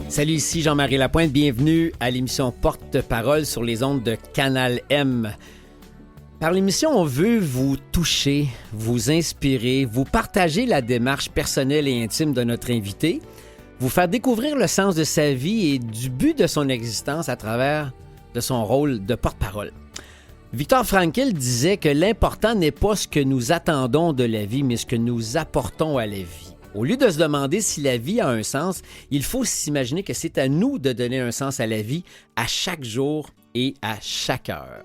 Salut, ici Jean-Marie Lapointe. Bienvenue à l'émission Porte-Parole sur les ondes de Canal M. Par l'émission, on veut vous toucher, vous inspirer, vous partager la démarche personnelle et intime de notre invité, vous faire découvrir le sens de sa vie et du but de son existence à travers de son rôle de porte-parole. Viktor Frankl disait que l'important n'est pas ce que nous attendons de la vie, mais ce que nous apportons à la vie. Au lieu de se demander si la vie a un sens, il faut s'imaginer que c'est à nous de donner un sens à la vie à chaque jour et à chaque heure.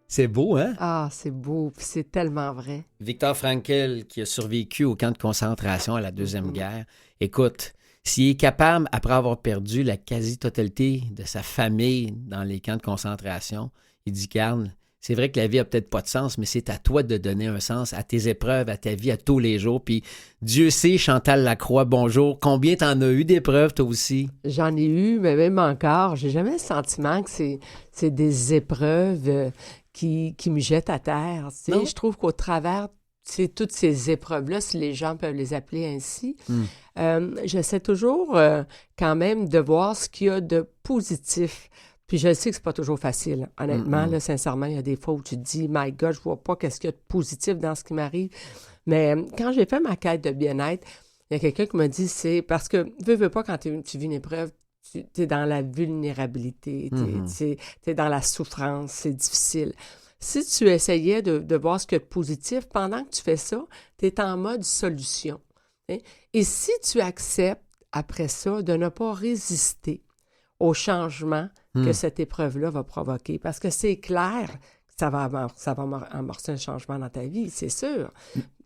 C'est beau, hein? Ah, c'est beau, puis c'est tellement vrai. Viktor Frankl, qui a survécu au camp de concentration à la Deuxième Guerre, écoute, s'il est capable, après avoir perdu la quasi-totalité de sa famille dans les camps de concentration, il dit, Carl, c'est vrai que la vie a peut-être pas de sens, mais c'est à toi de donner un sens à tes épreuves, à ta vie, à tous les jours. Puis Dieu sait, Chantal Lacroix, bonjour. Combien t'en as eu d'épreuves, toi aussi? J'en ai eu, mais même encore, j'ai jamais le sentiment que c'est des épreuves qui me jettent à terre. Tu sais, je trouve qu'au travers toutes ces épreuves-là, si les gens peuvent les appeler ainsi, j'essaie toujours quand même de voir ce qu'il y a de positif. Puis je sais que c'est pas toujours facile. Honnêtement, là, sincèrement, il y a des fois où tu te dis, my God, je vois pas qu'est-ce qu'il y a de positif dans ce qui m'arrive. Mais quand j'ai fait ma quête de bien-être, il y a quelqu'un qui m'a dit, c'est parce que, veux pas, quand tu vis une épreuve, tu es dans la vulnérabilité, tu es dans la souffrance, c'est difficile. Si tu essayais de voir ce qu'il y a de positif, pendant que tu fais ça, tu es en mode solution. Hein? Et si tu acceptes, après ça, de ne pas résister au changement que cette épreuve-là va provoquer. Parce que c'est clair que ça va amorcer un changement dans ta vie, c'est sûr.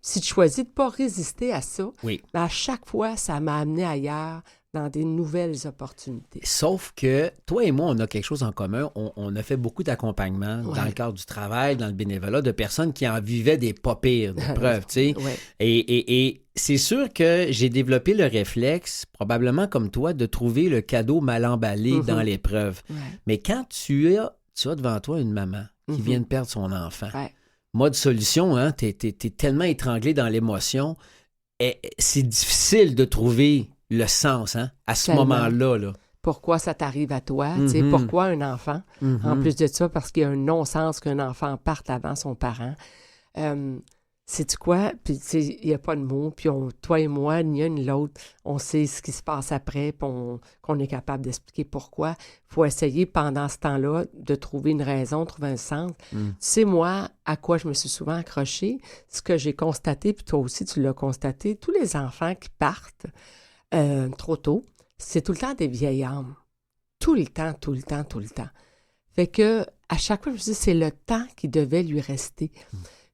Si tu choisis de ne pas résister à ça, ben à chaque fois, ça m'a amené ailleurs dans des nouvelles opportunités. Sauf que toi et moi, on a quelque chose en commun. On a fait beaucoup d'accompagnement dans le cadre du travail, dans le bénévolat, de personnes qui en vivaient des pas pires d'épreuves, tu sais. Et c'est sûr que j'ai développé le réflexe, probablement comme toi, de trouver le cadeau mal emballé dans l'épreuve. Mais quand tu as devant toi une maman qui vient de perdre son enfant, mode solution, hein, t'es tellement étranglé dans l'émotion, c'est difficile de trouver le sens, hein, à ce moment-là. Là. Pourquoi ça t'arrive à toi? Pourquoi un enfant? En plus de ça, parce qu'il y a un non-sens qu'un enfant parte avant son parent. Sais-tu quoi? Puis, il n'y a pas de mots. Puis, toi et moi, ni un ni l'autre, on sait ce qui se passe après, puis qu'on est capable d'expliquer pourquoi. Il faut essayer, pendant ce temps-là, de trouver une raison, trouver un sens. Tu sais, moi, à quoi je me suis souvent accrochée, ce que j'ai constaté, puis toi aussi, tu l'as constaté, tous les enfants qui partent trop tôt, c'est tout le temps des vieilles âmes. Tout le temps. Fait que, à chaque fois, je me dis, c'est le temps qui devait lui rester.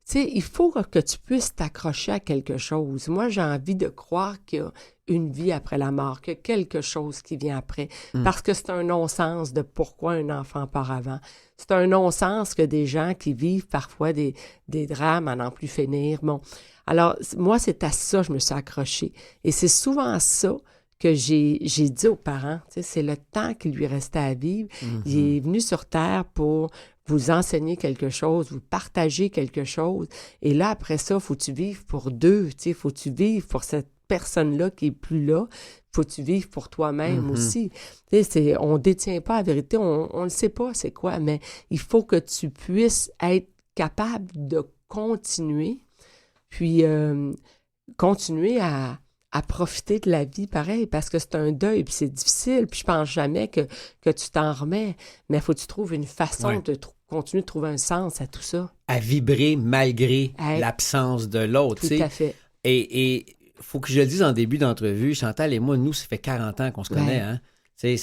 Tu sais, il faut que tu puisses t'accrocher à quelque chose. Moi, j'ai envie de croire qu'il y a une vie après la mort, qu'il y a quelque chose qui vient après. Parce que c'est un non-sens de pourquoi un enfant part avant. C'est un non-sens que des gens qui vivent parfois des drames à n'en plus finir. Bon, alors, moi, c'est à ça que je me suis accrochée. Et c'est souvent ça que j'ai dit aux parents. Tu sais, c'est le temps qui lui restait à vivre. Il est venu sur Terre pour vous enseigner quelque chose, vous partager quelque chose. Et là, après ça, faut tu vivre pour deux. Tu sais, faut tu vivre pour cette personne-là qui est plus là. Faut tu vivre pour toi-même aussi. Tu sais, on détient pas la vérité, on ne sait pas c'est quoi, mais il faut que tu puisses être capable de continuer, puis continuer à profiter de la vie pareil, parce que c'est un deuil, puis c'est difficile, puis je pense jamais que tu t'en remets, mais il faut que tu trouves une façon de continuer de trouver un sens à tout ça. À vibrer malgré l'absence de l'autre. Tout à fait. Et faut que je le dise en début d'entrevue, Chantal et moi, nous, ça fait 40 ans qu'on se connaît, hein?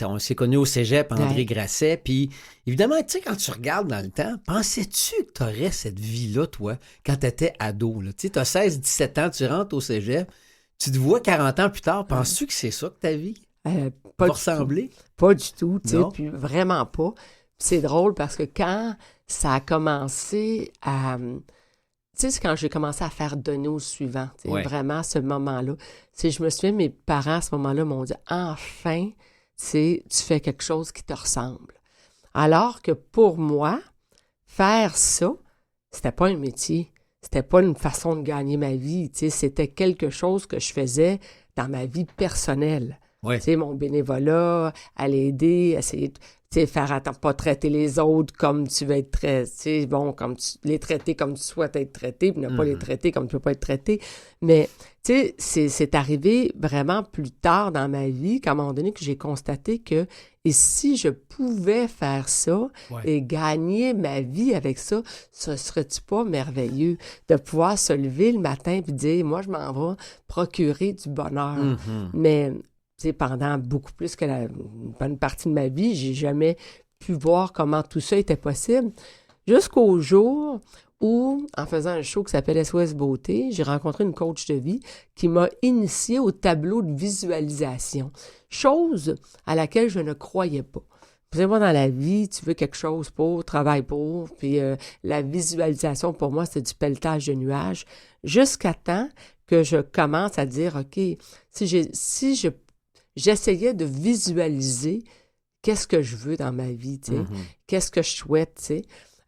On s'est connus au cégep, André Grasset, puis évidemment, tu sais, quand tu regardes dans le temps, pensais-tu que tu aurais cette vie-là, toi, quand tu étais ado? Tu sais, tu as 16-17 ans, tu rentres au cégep, tu te vois 40 ans plus tard, penses-tu que c'est ça que ta vie va ressembler? Pas du tout, tu sais, puis vraiment pas. C'est drôle parce que quand ça a commencé à... Tu sais, c'est quand j'ai commencé à faire donner au suivant, vraiment à ce moment-là. Je me souviens, mes parents à ce moment-là m'ont dit « Enfin, tu fais quelque chose qui te ressemble. » Alors que pour moi, faire ça, c'était pas un métier. C'était pas une façon de gagner ma vie, c'était quelque chose que je faisais dans ma vie personnelle. Ouais. Tu sais, mon bénévolat, aller aider, essayer de faire attention, pas traiter les autres comme tu veux être traité, bon, les traiter comme tu souhaites être traité, puis ne pas les traiter comme tu peux pas être traité. Mais, tu sais, c'est arrivé vraiment plus tard dans ma vie, qu'à un moment donné, que j'ai constaté que, et si je pouvais faire ça et gagner ma vie avec ça, ce serait-tu pas merveilleux de pouvoir se lever le matin puis dire, moi, je m'en vais procurer du bonheur. Mais, tu sais, pendant beaucoup plus que une bonne partie de ma vie, j'ai jamais pu voir comment tout ça était possible. Jusqu'au jour où, en faisant un show qui s'appelle SOS Beauté, j'ai rencontré une coach de vie qui m'a initiée au tableau de visualisation, chose à laquelle je ne croyais pas. Vous savez, moi, dans la vie, tu veux quelque chose pour, travaille pour, puis la visualisation, pour moi, c'est du pelletage de nuages, jusqu'à temps que je commence à dire, OK, si j'essayais de visualiser qu'est-ce que je veux dans ma vie, tu sais, qu'est-ce que je souhaite, tu sais.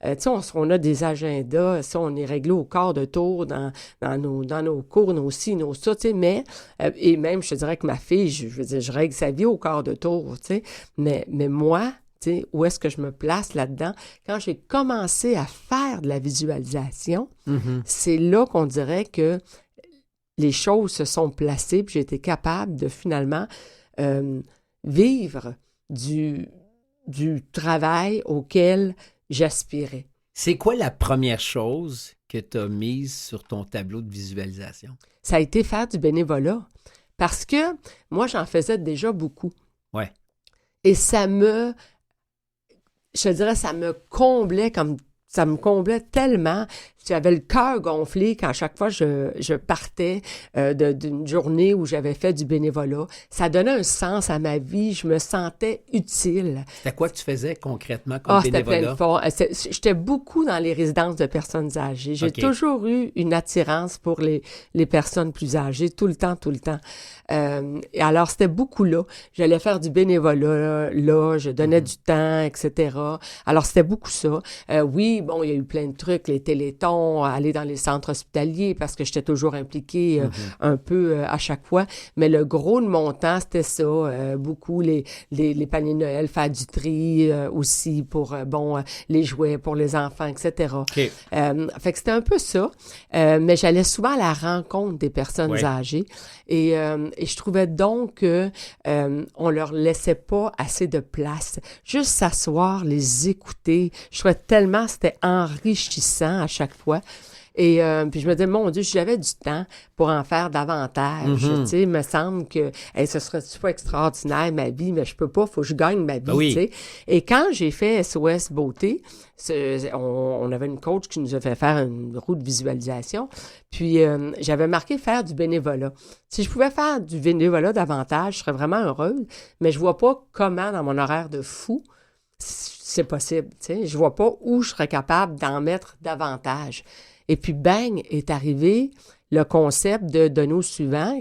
Tu sais, on a des agendas, ça, on est réglé au quart de tour dans nos cours, nos ci, nos ça, tu sais, mais, et même, je te dirais que ma fille, je veux dire, je règle sa vie au quart de tour, tu sais, mais moi, tu sais, où est-ce que je me place là-dedans? Quand j'ai commencé à faire de la visualisation, c'est là qu'on dirait que les choses se sont placées, puis j'ai été capable de finalement vivre du travail auquel j'aspirais. C'est quoi la première chose que tu as mise sur ton tableau de visualisation? Ça a été faire du bénévolat. Parce que moi, j'en faisais déjà beaucoup. Ouais. Et ça me comblait ça me comblait tellement. J'avais le cœur gonflé quand à chaque fois je partais d'une journée où j'avais fait du bénévolat. Ça donnait un sens à ma vie. Je me sentais utile. C'était quoi que tu faisais concrètement comme bénévolat? C'était plein de fois. J'étais beaucoup dans les résidences de personnes âgées. J'ai toujours eu une attirance pour les personnes plus âgées, tout le temps. Et alors, c'était beaucoup là. J'allais faire du bénévolat là, je donnais du temps, etc. Alors, c'était beaucoup ça. Oui, bon, il y a eu plein de trucs, les télétons, aller dans les centres hospitaliers parce que j'étais toujours impliquée un peu à chaque fois. Mais le gros de mon temps, c'était ça. Beaucoup les paniers de Noël, faire du tri aussi pour, les jouets pour les enfants, etc. Okay. Fait que c'était un peu ça. Mais j'allais souvent à la rencontre des personnes âgées. Et je trouvais donc que on leur laissait pas assez de place. Juste s'asseoir, les écouter. Je trouvais tellement c'était enrichissant à chaque fois. Et puis je me disais, mon Dieu, si j'avais du temps pour en faire davantage, tu sais, il me semble que ce serait pas extraordinaire ma vie, mais je peux pas, faut que je gagne ma vie, tu sais. Et quand j'ai fait SOS Beauté, on avait une coach qui nous a fait faire une roue de visualisation, puis j'avais marqué faire du bénévolat. Si je pouvais faire du bénévolat davantage, je serais vraiment heureuse, mais je vois pas comment dans mon horaire de fou c'est possible, tu sais. Je vois pas où je serais capable d'en mettre davantage. Et puis, bang, est arrivé le concept de Donneau Suivant,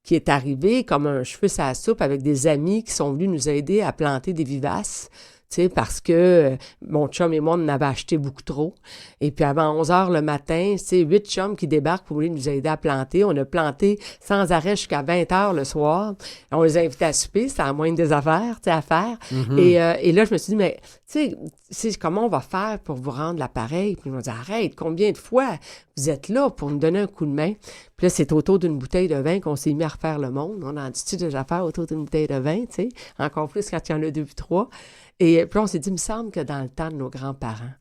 qui est arrivé comme un cheveu sur la soupe avec des amis qui sont venus nous aider à planter des vivaces. Tu sais, parce que mon chum et moi, on en avait acheté beaucoup trop. Et puis, avant 11 heures le matin, c'est 8 chums qui débarquent pour venir nous aider à planter. On a planté sans arrêt jusqu'à 20 heures le soir. On les a invités à souper, c'était la moindre des affaires, tu sais, à faire. Et là, je me suis dit, mais, tu sais, comment on va faire pour vous rendre l'appareil? Puis, ils m'ont dit, arrête, combien de fois vous êtes là pour nous donner un coup de main? Puis là, c'est autour d'une bouteille de vin qu'on s'est mis à refaire le monde. On a dit des affaires autour d'une bouteille de vin, tu sais. Encore plus quand il y en a 2 ou 3. Et puis on s'est dit, il me semble que dans le temps de nos grands-parents,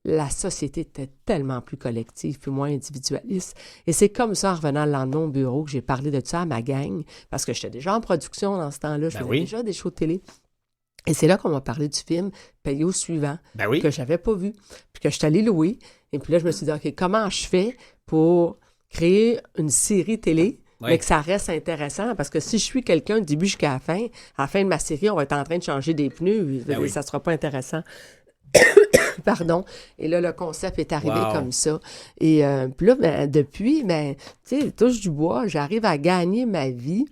la société était tellement plus collective puis moins individualiste. Et c'est comme ça, en revenant le lendemain au bureau, que j'ai parlé de ça à ma gang, parce que j'étais déjà en production dans ce temps-là, je faisais déjà des shows de télé. Et c'est là qu'on m'a parlé du film « Payé au suivant », que je n'avais pas vu, puis que je suis allée louer. Et puis là, je me suis dit, OK, comment je fais pour créer une série télé mais que ça reste intéressant, parce que si je suis quelqu'un du début jusqu'à la fin de ma série, on va être en train de changer des pneus, et ça sera pas intéressant. Pardon. Et là, le concept est arrivé comme ça. Et puis là, depuis, tu sais, touche du bois, j'arrive à gagner ma vie.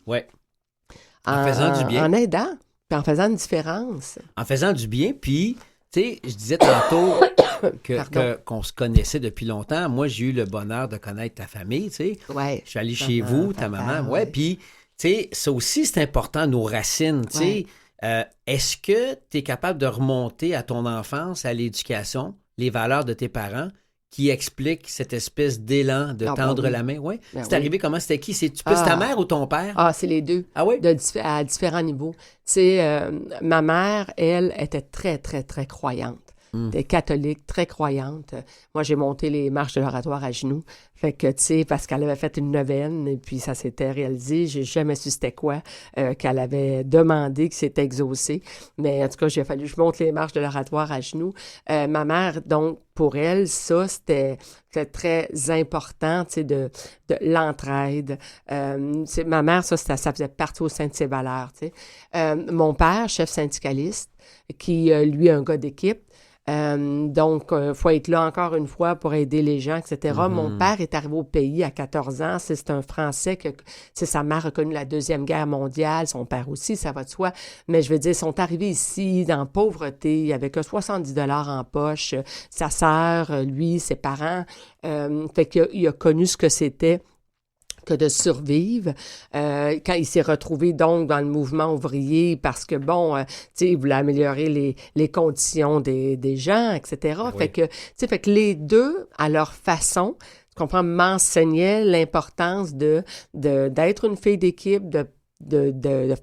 En faisant du bien. En aidant, puis en faisant une différence. En faisant du bien, puis, tu sais, je disais tantôt qu'on se connaissait depuis longtemps. Moi, j'ai eu le bonheur de connaître ta famille, tu sais. Je suis allé chez vous, ta maman. Puis tu sais, ça aussi, c'est important, nos racines, tu sais. Est-ce que tu es capable de remonter à ton enfance, à l'éducation, les valeurs de tes parents qui expliquent cette espèce d'élan de tendre la main? Oui. C'est arrivé comment? C'était qui? C'est-tu plus ta mère ou ton père? Ah, c'est les deux. Ah oui? À différents niveaux. Tu sais, ma mère, elle, était très, très, très croyante. Était catholique, très croyante. Moi, j'ai monté les marches de l'oratoire à genoux. Fait que, tu sais, parce qu'elle avait fait une neuvaine et puis ça s'était réalisé. J'ai jamais su c'était quoi qu'elle avait demandé, que c'était exaucé. Mais en tout cas, j'ai fallu que je monte les marches de l'oratoire à genoux. Ma mère, donc, pour elle, ça, c'était très important, tu sais, de l'entraide. Ma mère, ça faisait partie au sein de ses valeurs, tu sais. Mon père, chef syndicaliste, qui, lui, est un gars d'équipe. Donc, faut être là encore une fois pour aider les gens, etc. Mon père est arrivé au pays à 14 ans. C'est un Français que sa mère a connu la Deuxième Guerre mondiale, son père aussi, ça va de soi. Mais je veux dire, ils sont arrivés ici dans la pauvreté, il n'y avait que 70 $ en poche. Sa sœur, lui, ses parents, fait qu'il a connu ce que c'était que de survivre. Quand il s'est retrouvé donc dans le mouvement ouvrier parce que, bon, tu sais, il voulait améliorer les conditions des gens, etc. Oui. Fait que les deux, à leur façon, tu comprends, m'enseignaient l'importance d'être une fille d'équipe, de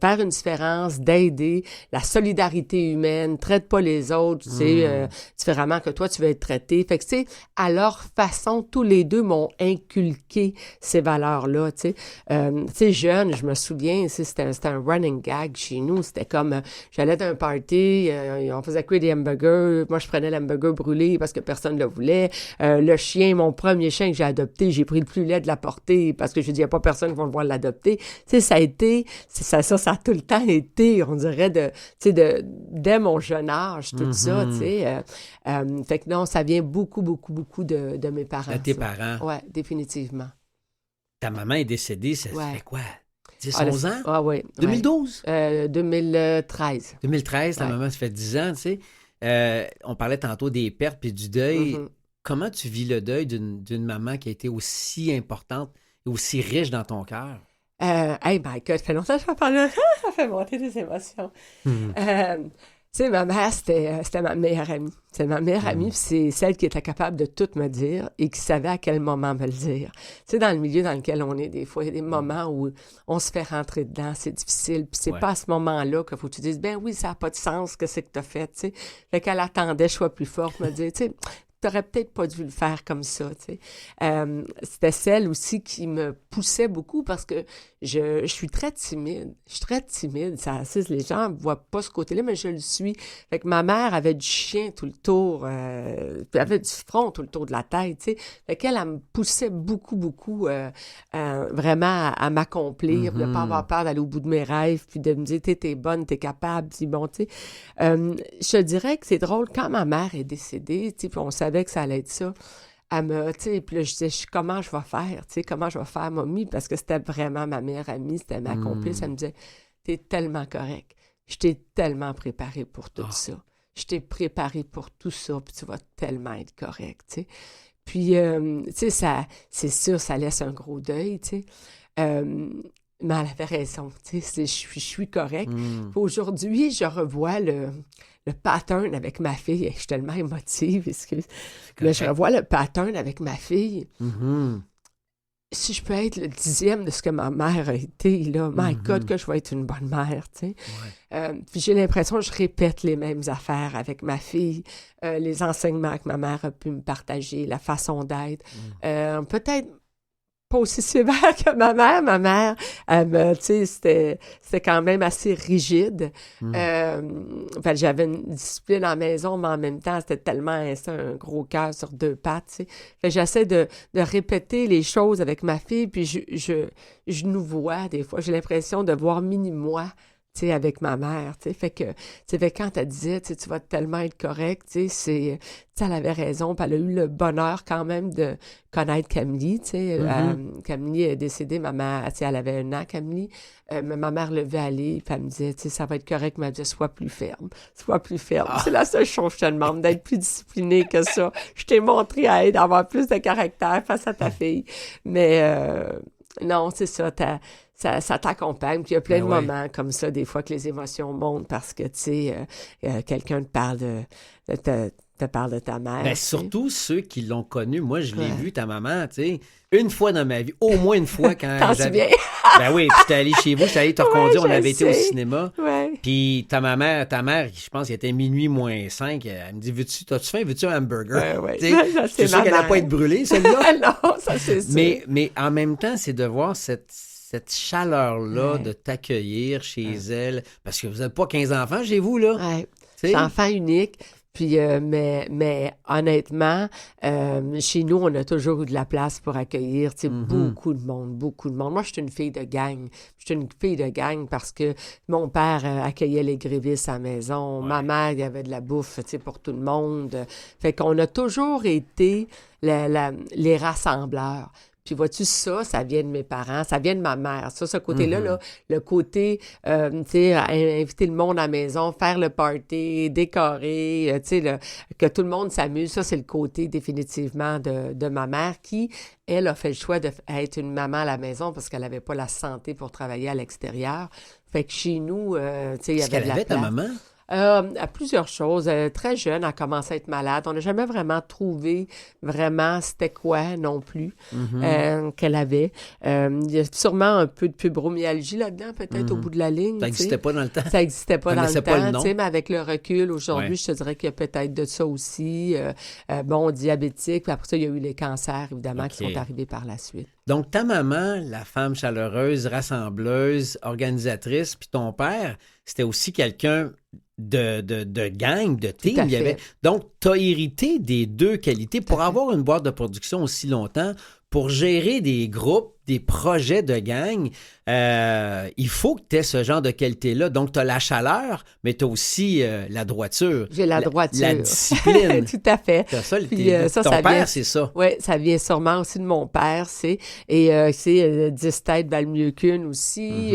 faire une différence, d'aider, la solidarité humaine, traite pas les autres, tu sais, différemment que toi, tu veux être traité. Fait que, tu sais, à leur façon, tous les deux m'ont inculqué ces valeurs-là, tu sais. Tu sais, jeune, je me souviens, c'était un running gag chez nous. C'était comme, j'allais d'un party, on faisait cuire des hamburgers, moi, je prenais l'hamburger brûlé parce que personne ne le voulait. Le chien, mon premier chien que j'ai adopté, j'ai pris le plus laid de la portée parce que je dis, il n'y a pas personne qui va le voir l'adopter. Tu sais, ça a été... Ça a tout le temps été, on dirait, dès mon jeune âge, tout ça, tu sais. Fait que non, ça vient beaucoup, beaucoup, beaucoup de mes parents. De tes parents? Oui, définitivement. Ta maman est décédée, ça fait quoi? 10-11 ans? Ah oui. 2012? 2013. 2013, ta maman, ça fait 10 ans, tu sais. On parlait tantôt des pertes puis du deuil. Comment tu vis le deuil d'une maman qui a été aussi importante et aussi riche dans ton cœur? Hey, my God, ça fait longtemps que je vais parler. Ça fait monter des émotions. Tu sais, ma mère, c'était ma meilleure amie. C'est ma meilleure amie, puis c'est celle qui était capable de tout me dire et qui savait à quel moment me le dire. Tu sais, dans le milieu dans lequel on est, des fois, il y a des moments où on se fait rentrer dedans, c'est difficile, puis c'est pas à ce moment-là qu'il faut que tu dises, ben oui, ça n'a pas de sens, que c'est que t'as fait, tu sais. Fait qu'elle attendait, je sois plus forte, me dire, tu sais, t'aurais peut-être pas dû le faire comme ça, tu sais. C'était celle aussi qui me poussait beaucoup parce que je suis très timide. Je suis très timide. Les gens ne voient pas ce côté-là, mais je le suis. Fait que ma mère avait du chien tout le tour, puis elle avait du front tout le tour de la tête, tu sais. Fait qu'elle, elle me poussait beaucoup, beaucoup vraiment à m'accomplir, de ne pas avoir peur d'aller au bout de mes rêves, puis de me dire, t'es bonne, t'es capable, puis bon, tu sais. Je te dirais que c'est drôle, quand ma mère est décédée, tu sais, puis on savait que ça allait être ça, elle me, tu sais, puis là, je disais, comment je vais faire, tu sais, comment je vais faire, mamie, parce que c'était vraiment ma meilleure amie, c'était ma complice, elle me disait, t'es tellement correct, je t'ai tellement préparé pour tout ça, je t'ai préparé pour tout ça, puis tu vas tellement être correct, tu sais. Puis, tu sais, c'est sûr, ça laisse un gros deuil, tu sais. Mais elle avait raison, tu sais, je suis correcte. Aujourd'hui, je revois le pattern avec ma fille. Je suis tellement émotive, excuse. Mais je revois le pattern avec ma fille. Si je peux être le 10e de ce que ma mère a été, là, my God, que je vais être une bonne mère, tu sais. Puis j'ai l'impression que je répète les mêmes affaires avec ma fille, les enseignements que ma mère a pu me partager, la façon d'être. Peut-être pas aussi sévère que ma mère. Ma mère, tu sais, c'était quand même assez rigide. J'avais une discipline à la maison, mais en même temps, c'était tellement un gros cœur sur deux pattes, tu sais. J'essaie de répéter les choses avec ma fille, puis je nous vois des fois. J'ai l'impression de voir mini-moi, tu sais, avec ma mère, tu sais. Fait que quand elle disait, tu sais, tu vas tellement être correct, tu sais, elle avait raison, puis elle a eu le bonheur quand même de connaître Camille, tu sais. Camille est décédée, ma mère, tu sais, elle avait 1 an, Camille, mais ma mère le levait aller, puis elle me disait, tu sais, ça va être correct, mais elle me disait, sois plus ferme. C'est la seule chose que je te demande, d'être plus disciplinée que ça. Je t'ai montré à d'avoir plus de caractère face à ta fille. Mais non, c'est ça, ça t'accompagne. Puis il y a plein de ouais. moments comme ça, des fois que les émotions montent parce que, tu sais, quelqu'un te parle te parle de ta mère. Ben, surtout ceux qui l'ont connue. Moi, je l'ai vu, ta maman, tu sais, une fois dans ma vie, au moins une fois quand j'avais... Ben oui, puis j'étais allé chez vous, j'étais allé te reconduire, on avait été au cinéma. Ouais. Puis ta mère, je pense qu'il était minuit moins 5, elle me dit, t'as-tu faim, veux-tu un hamburger? Ouais. C'est sûr qu'elle n'a pas été brûlée, celle-là. Non, ça c'est sûr. Mais en même temps, c'est de voir cette chaleur-là de t'accueillir chez elle, parce que vous n'êtes pas 15 enfants chez vous, là. Ouais. C'est enfant unique. Puis, mais honnêtement, chez nous, on a toujours eu de la place pour accueillir, tu sais, beaucoup de monde. Moi, je suis une fille de gang. Je suis une fille de gang parce que mon père accueillait les grévistes à la maison. Ouais. Ma mère, il y avait de la bouffe, tu sais, pour tout le monde. Fait qu'on a toujours été les rassembleurs. Puis vois-tu, ça vient de mes parents, ça vient de ma mère. Ça, ce côté-là, là, le côté, tu sais, inviter le monde à la maison, faire le party, décorer, tu sais, que tout le monde s'amuse. Ça, c'est le côté définitivement de ma mère qui, elle, a fait le choix d'être une maman à la maison parce qu'elle n'avait pas la santé pour travailler à l'extérieur. Fait que chez nous, tu sais, il y avait de la place. Ta maman? À plusieurs choses. Très jeune, elle a commencé à être malade. On n'a jamais vraiment trouvé c'était quoi non plus qu'elle avait. Il y a sûrement un peu de fibromyalgie là-dedans, peut-être au bout de la ligne. Ça n'existait pas dans le temps. Ça n'existait pas dans le temps, mais avec le recul, aujourd'hui, ouais. je te dirais qu'il y a peut-être de ça aussi. Diabétique, puis après ça, il y a eu les cancers, évidemment, qui sont arrivés par la suite. Donc, ta maman, la femme chaleureuse, rassembleuse, organisatrice, puis ton père, c'était aussi quelqu'un de gang, de team. Donc, tu as hérité des deux qualités. Pour avoir une boîte de production aussi longtemps, pour gérer des groupes, des projets de gang, il faut que tu aies ce genre de qualité-là. Donc, tu as la chaleur, mais tu as aussi la droiture. J'ai la droiture. La discipline. Tout à fait. Puis, ton père, c'est ça. Oui, ça vient sûrement aussi de mon père. C'est 10 têtes valent mieux qu'une aussi.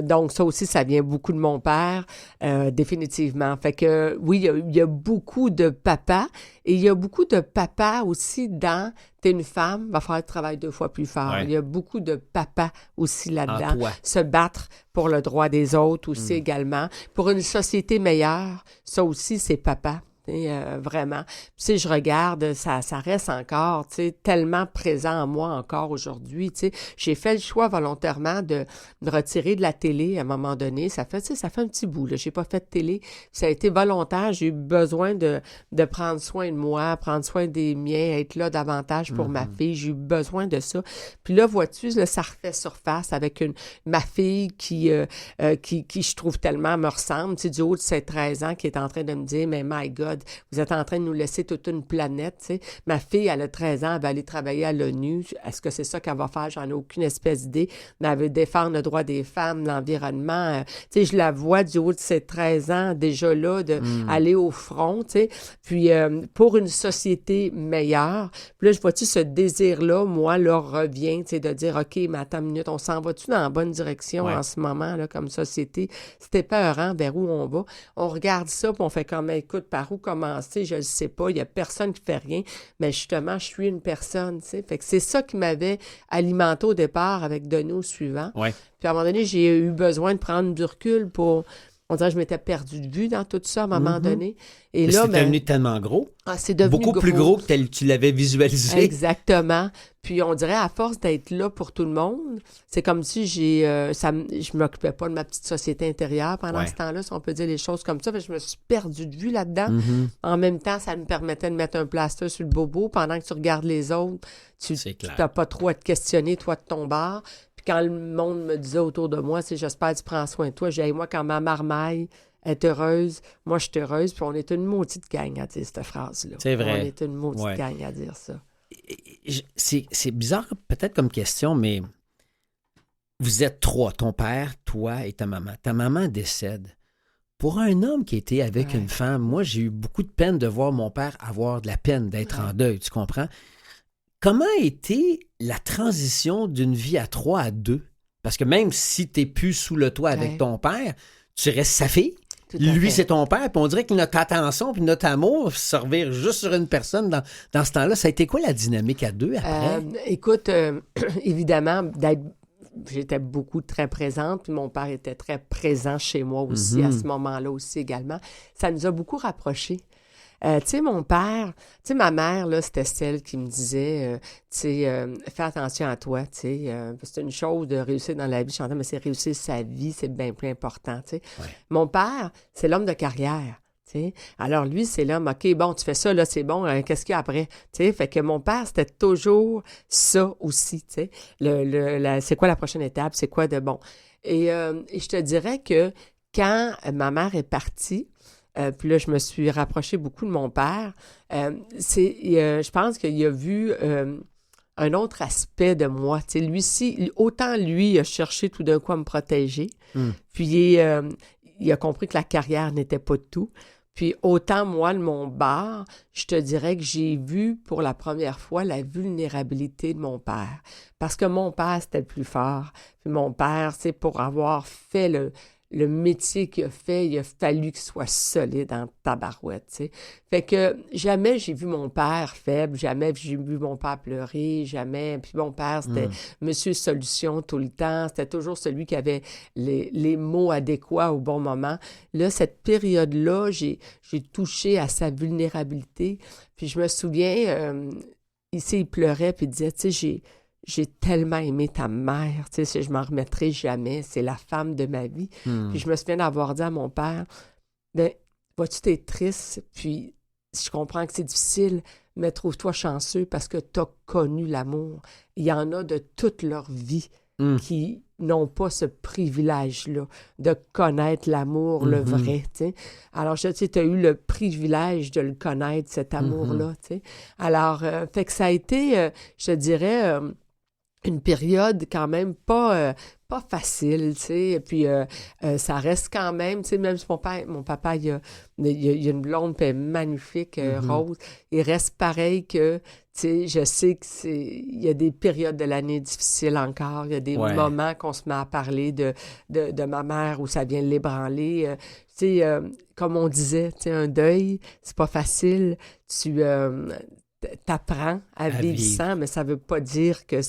Donc, ça aussi, ça vient beaucoup de mon père, définitivement. Fait que, oui, il y a beaucoup de papas. Et il y a beaucoup de papas aussi dans « t'es une femme, va falloir travailler 2 fois plus fort ouais. ». Il y a beaucoup de papas aussi là-dedans. Se battre pour le droit des autres aussi également. Pour une société meilleure, ça aussi, c'est papa. Vraiment. Puis, tu sais, je regarde, ça reste encore, tu sais, tellement présent en moi encore aujourd'hui, tu sais. J'ai fait le choix volontairement de me retirer de la télé à un moment donné. Ça fait un petit bout, là. J'ai pas fait de télé. Ça a été volontaire. J'ai eu besoin de prendre soin de moi, prendre soin des miens, être là davantage pour ma fille. J'ai eu besoin de ça. Puis là, vois-tu, là, ça refait surface avec ma fille qui, je trouve tellement me ressemble, tu sais, du haut de ses 13 ans, qui est en train de me dire, mais my God, vous êtes en train de nous laisser toute une planète, tu sais. Ma fille, elle a 13 ans, elle va aller travailler à l'ONU. Est-ce que c'est ça qu'elle va faire? J'en ai aucune espèce d'idée. Mais elle veut défendre le droit des femmes, l'environnement. Tu sais, je la vois du haut de ses 13 ans, déjà là, aller au front, tu sais. Puis, pour une société meilleure, puis là, je vois-tu ce désir-là, moi, là, revient, tu sais, de dire, OK, mais attends une minute, on s'en va-tu dans la bonne direction en ce moment, là, comme société? C'était peurant, vers où on va? On regarde ça, puis on fait comme, écoute, par où commencer, je ne sais pas, il n'y a personne qui fait rien, mais justement, je suis une personne, tu sais. Fait que c'est ça qui m'avait alimenté au départ avec Denis au suivant. Ouais. Puis à un moment donné, j'ai eu besoin de prendre du recul pour... On dirait que je m'étais perdue de vue dans tout ça à un moment donné. Et là, c'est devenu tellement gros. C'est devenu beaucoup plus gros que tu l'avais visualisé. Exactement. Puis on dirait, à force d'être là pour tout le monde, c'est comme si je m'occupais pas de ma petite société intérieure pendant ce temps-là, si on peut dire les choses comme ça. Je me suis perdue de vue là-dedans. En même temps, ça me permettait de mettre un plaster sur le bobo pendant que tu regardes les autres. Tu n'as pas trop à te questionner, toi, de ton bar. Puis quand le monde me disait autour de moi, c'est j'espère que tu prends soin de toi. J'ai dit, moi, quand ma marmaille est heureuse, moi, je suis heureuse. Puis on est une maudite gang à dire cette phrase-là. C'est vrai. On est une maudite gang à dire ça. C'est bizarre peut-être comme question, mais vous êtes 3, ton père, toi et ta maman. Ta maman décède. Pour un homme qui était avec une femme, moi, j'ai eu beaucoup de peine de voir mon père avoir de la peine d'être en deuil, tu comprends? Comment a été la transition d'une vie à 3 à 2? Parce que même si tu n'es plus sous le toit avec ton père, tu restes sa fille. Lui, c'est ton père. Puis on dirait que notre attention puis notre amour servir juste sur une personne dans ce temps-là. Ça a été quoi la dynamique à 2 après? Écoute, évidemment, d'être j'étais beaucoup très présente, puis mon père était très présent chez moi aussi, à ce moment-là aussi également. Ça nous a beaucoup rapprochés. Tu sais, mon père, tu sais, ma mère, là, c'était celle qui me disait, tu sais, fais attention à toi, tu sais, c'est une chose de réussir dans la vie, Chantal, mais c'est réussir sa vie, c'est bien plus important, tu sais. Ouais. Mon père, c'est l'homme de carrière. T'sais. Alors lui, c'est l'homme, OK, bon, tu fais ça, là, c'est bon, qu'est-ce qu'il y a après? T'sais. Fait que mon père, c'était toujours ça aussi, tu sais. C'est quoi la prochaine étape? C'est quoi de bon? Et je te dirais que quand ma mère est partie, puis là, je me suis rapprochée beaucoup de mon père, je pense qu'il a vu un autre aspect de moi. Tu sais, autant lui, il a cherché tout d'un coup à me protéger, puis il a compris que la carrière n'était pas tout. Puis autant moi, de mon bar, je te dirais que j'ai vu pour la première fois la vulnérabilité de mon père. Parce que mon père, c'était le plus fort. Puis mon père, c'est pour avoir fait le métier qu'il a fait, il a fallu qu'il soit solide en tabarouette, tu sais. Fait que jamais j'ai vu mon père faible, jamais j'ai vu mon père pleurer, jamais. Puis mon père, c'était Monsieur Solution tout le temps. C'était toujours celui qui avait les mots adéquats au bon moment. Là, cette période-là, j'ai touché à sa vulnérabilité. Puis je me souviens, il pleurait, puis il disait, tu sais, j'ai tellement aimé ta mère, tu sais, je m'en remettrai jamais, c'est la femme de ma vie. Puis je me souviens d'avoir dit à mon père, ben, vois-tu, t'es triste, puis je comprends que c'est difficile, mais trouve-toi chanceux parce que t'as connu l'amour. Il y en a de toute leur vie qui n'ont pas ce privilège-là de connaître l'amour, le vrai, tu sais. Alors, tu sais, t'as eu le privilège de le connaître, cet amour-là, tu sais. Alors, fait que ça a été, je te dirais, une période quand même pas facile, tu sais, et puis ça reste quand même, tu sais, même si mon papa, il a une blonde puis elle est magnifique, rose, il reste pareil que, tu sais, je sais il y a des périodes de l'année difficiles encore, il y a des moments qu'on se met à parler de ma mère où ça vient l'ébranler, tu sais, comme on disait, tu sais, un deuil, c'est pas facile, t'apprends à vivre sans, mais ça veut pas dire que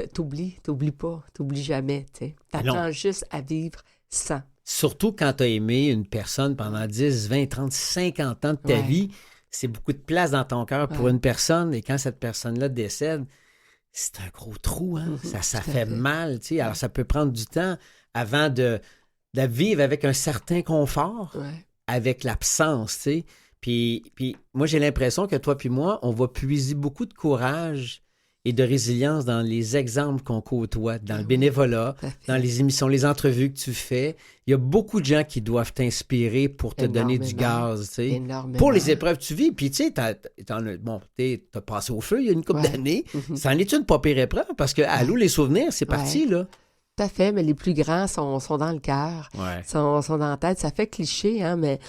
t'oublies pas, t'oublies jamais, tu sais. T'apprends juste à vivre sans. Surtout quand t'as aimé une personne pendant 10, 20, 30, 50 ans de ta vie, c'est beaucoup de place dans ton cœur pour une personne, et quand cette personne-là décède, c'est un gros trou, hein? Ça fait mal, tu sais. Alors, ça peut prendre du temps avant de vivre avec un certain confort, avec l'absence, tu sais. Puis moi, j'ai l'impression que toi puis moi, on va puiser beaucoup de courage et de résilience dans les exemples qu'on côtoie, dans le bénévolat, dans les émissions, les entrevues que tu fais. Il y a beaucoup de gens qui doivent t'inspirer pour te donner du gaz, tu sais, pour les épreuves que tu vis. Puis tu sais, t'as passé au feu il y a une couple d'années. Ça en est une pas pire épreuve parce que, allô, les souvenirs, c'est parti, là. Tout à fait, mais les plus grands sont dans le cœur, sont dans la tête. Ça fait cliché, hein, mais...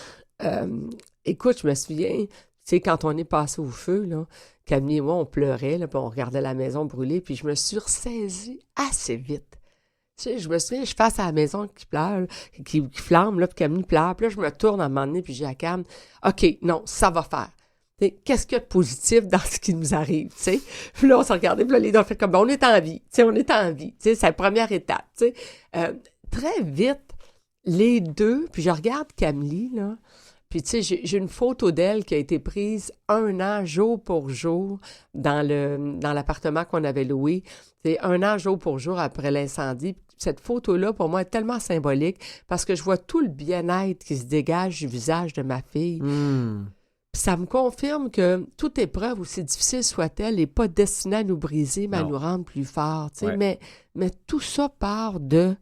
écoute, je me souviens, tu sais, quand on est passé au feu, là, Camille et moi, on pleurait, là, puis on regardait la maison brûler, puis je me suis ressaisie assez vite. Tu sais, je me souviens, je suis face à la maison qui pleure, qui flambe, là, puis Camille pleure, puis là, je me tourne à un moment donné, puis j'ai à Cam, OK, non, ça va faire. T'sais, qu'est-ce qu'il y a de positif dans ce qui nous arrive, tu sais? Puis là, on s'est regardé, puis là, les deux ont fait comme, on est en vie, tu sais, on est en vie, tu sais, c'est la première étape, tu sais. Très vite, les deux, puis je regarde Camille, là, puis, tu sais, j'ai une photo d'elle qui a été prise 1 an, jour pour jour, dans l'appartement qu'on avait loué. C'est 1 an, jour pour jour, après l'incendie. Cette photo-là, pour moi, est tellement symbolique parce que je vois tout le bien-être qui se dégage du visage de ma fille. Puis ça me confirme que toute épreuve, aussi difficile soit-elle, n'est pas destinée à nous briser, mais à nous rendre plus forts. Tu sais. Mais tout ça part de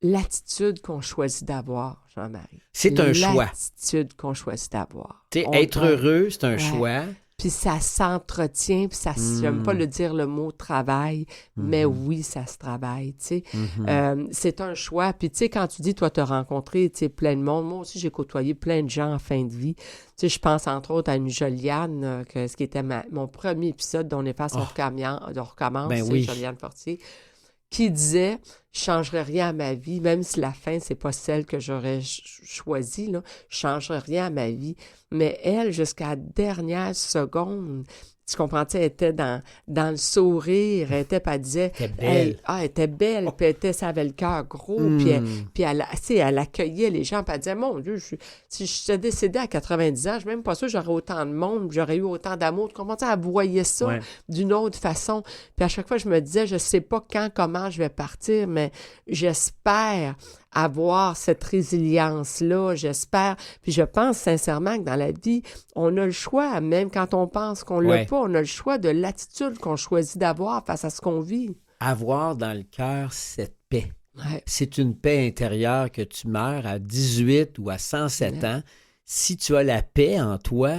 l'attitude qu'on choisit d'avoir, Jean-Marie. C'est un choix. L'attitude qu'on choisit d'avoir. Être heureux, c'est un choix. Puis ça s'entretient, puis ça, j'aime pas le dire le mot travail, mais oui, ça se travaille, tu sais. C'est un choix. Puis tu sais, quand tu dis, toi, tu as rencontré, tu sais, plein de monde. Moi aussi, j'ai côtoyé plein de gens en fin de vie. Tu sais, je pense entre autres à une Joliane, ce qui était mon premier épisode dont on est face on recommence, ben c'est Joliane Fortier, qui disait « Je ne changerais rien à ma vie, même si la fin, c'est pas celle que j'aurais choisie, là, je ne changerais rien à ma vie. » Mais elle, jusqu'à la dernière seconde, Tu comprends-tu? Elle était dans le sourire, elle disait... Elle était belle. Elle était belle, puis elle avait le cœur gros, puis elle accueillait les gens, puis elle disait, mon Dieu, si j'étais décédée à 90 ans, je suis même pas sûre que j'aurais autant de monde, j'aurais eu autant d'amour. Tu comprends-tu? Elle voyait ça d'une autre façon. Puis à chaque fois, je me disais, je sais pas quand, comment je vais partir, mais j'espère avoir cette résilience-là, j'espère. Puis je pense sincèrement que dans la vie, on a le choix, même quand on pense qu'on l'a pas, on a le choix de l'attitude qu'on choisit d'avoir face à ce qu'on vit. Avoir dans le cœur cette paix. Ouais. C'est une paix intérieure que tu meurs à 18 ou à 107 ans. Si tu as la paix en toi,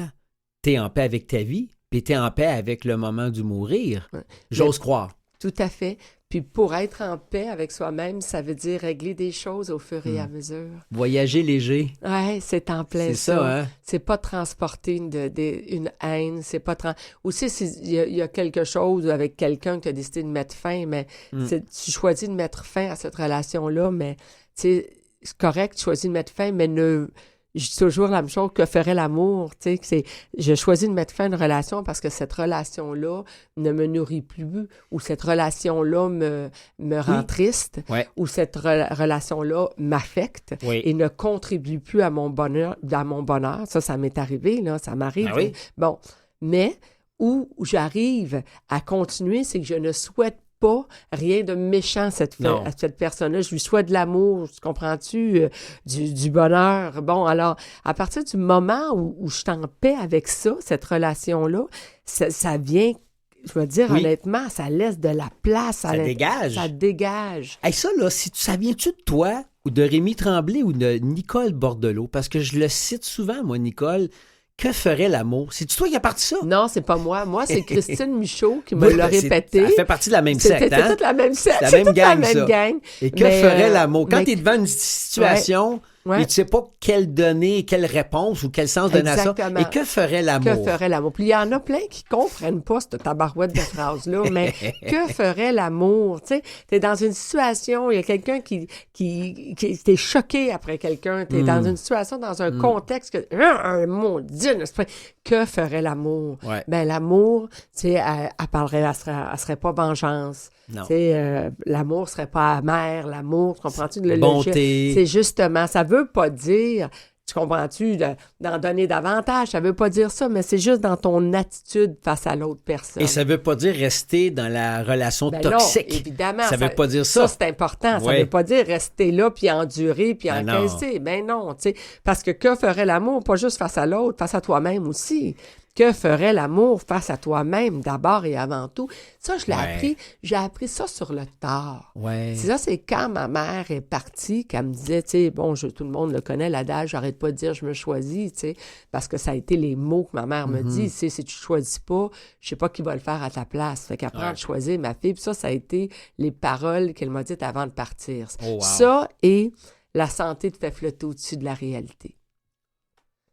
tu es en paix avec ta vie, puis tu es en paix avec le moment du mourir. J'ose croire. Tout à fait. Puis pour être en paix avec soi-même, ça veut dire régler des choses au fur et à mesure. Voyager léger. Oui, c'est en plein c'est ça. Hein? C'est pas transporter une haine, c'est pas... Aussi, il y a quelque chose avec quelqu'un que tu as décidé de mettre fin, mais tu choisis de mettre fin à cette relation-là, mais c'est correct, tu choisis de mettre fin, mais je dis toujours la même chose, que ferait l'amour, tu sais, je choisis de mettre fin à une relation parce que cette relation-là ne me nourrit plus, ou cette relation-là me rend triste, ou cette relation-là m'affecte et ne contribue plus à mon bonheur. Ça m'est arrivé, là, ça m'arrive. Ah oui? Bon, mais où j'arrive à continuer, c'est que je ne souhaite pas rien de méchant à cette personne-là. Je lui souhaite de l'amour, tu comprends-tu? Du bonheur. Bon, alors, à partir du moment où je suis en paix avec ça, cette relation-là, ça vient, je veux dire, honnêtement, ça laisse de la place. Ça dégage. Ça dégage. Hey, ça, là, ça vient-tu de toi ou de Rémi Tremblay ou de Nicole Bordelot? Parce que je le cite souvent, moi, Nicole. Que ferait l'amour? C'est-tu toi qui as parti ça? Non, c'est pas moi. Moi, c'est Christine Michaud qui me l'a répété. Ça fait partie de la même secte, hein? C'est toute la même secte. C'est la même gang, la même gang. Et que ferait l'amour? Quand tu es devant une situation et tu sais pas quelle donner, quelle réponse ou quel sens donner à ça. Et que ferait l'amour? Que ferait l'amour? Puis il y en a plein qui comprennent pas cette tabarouette de phrase-là, mais que ferait l'amour? Tu sais, t'es dans une situation, il y a quelqu'un qui t'es choqué après quelqu'un, t'es dans une situation, dans un contexte que, mon Dieu, que ferait l'amour? Ouais. Ben, l'amour, tu sais, elle serait pas vengeance. Non. Tu sais, l'amour serait pas amer, l'amour, tu comprends-tu? Bonté. C'est justement, ça veut pas dire, tu comprends-tu, d'en donner davantage, ça veut pas dire ça, mais c'est juste dans ton attitude face à l'autre personne. Et ça veut pas dire rester dans la relation toxique. Non, évidemment. Ça veut pas dire ça. Ça, c'est important. Ça veut pas dire rester là, puis endurer, puis encaisser. Ben non, tu sais, parce que ferait l'amour, pas juste face à l'autre, face à toi-même aussi. Que ferait l'amour face à toi-même, d'abord et avant tout? Ça, je l'ai appris. J'ai appris ça sur le tard. Ouais. C'est quand ma mère est partie, qu'elle me disait, tu sais, bon, tout le monde le connaît, l'adage, j'arrête pas de dire « je me choisis », tu sais, parce que ça a été les mots que ma mère me dit, tu sais, si tu choisis pas, je sais pas qui va le faire à ta place. Fait qu'apprends à choisir, ma fille. Puis ça a été les paroles qu'elle m'a dites avant de partir. Oh, wow. Ça et la santé te fait flotter au-dessus de la réalité.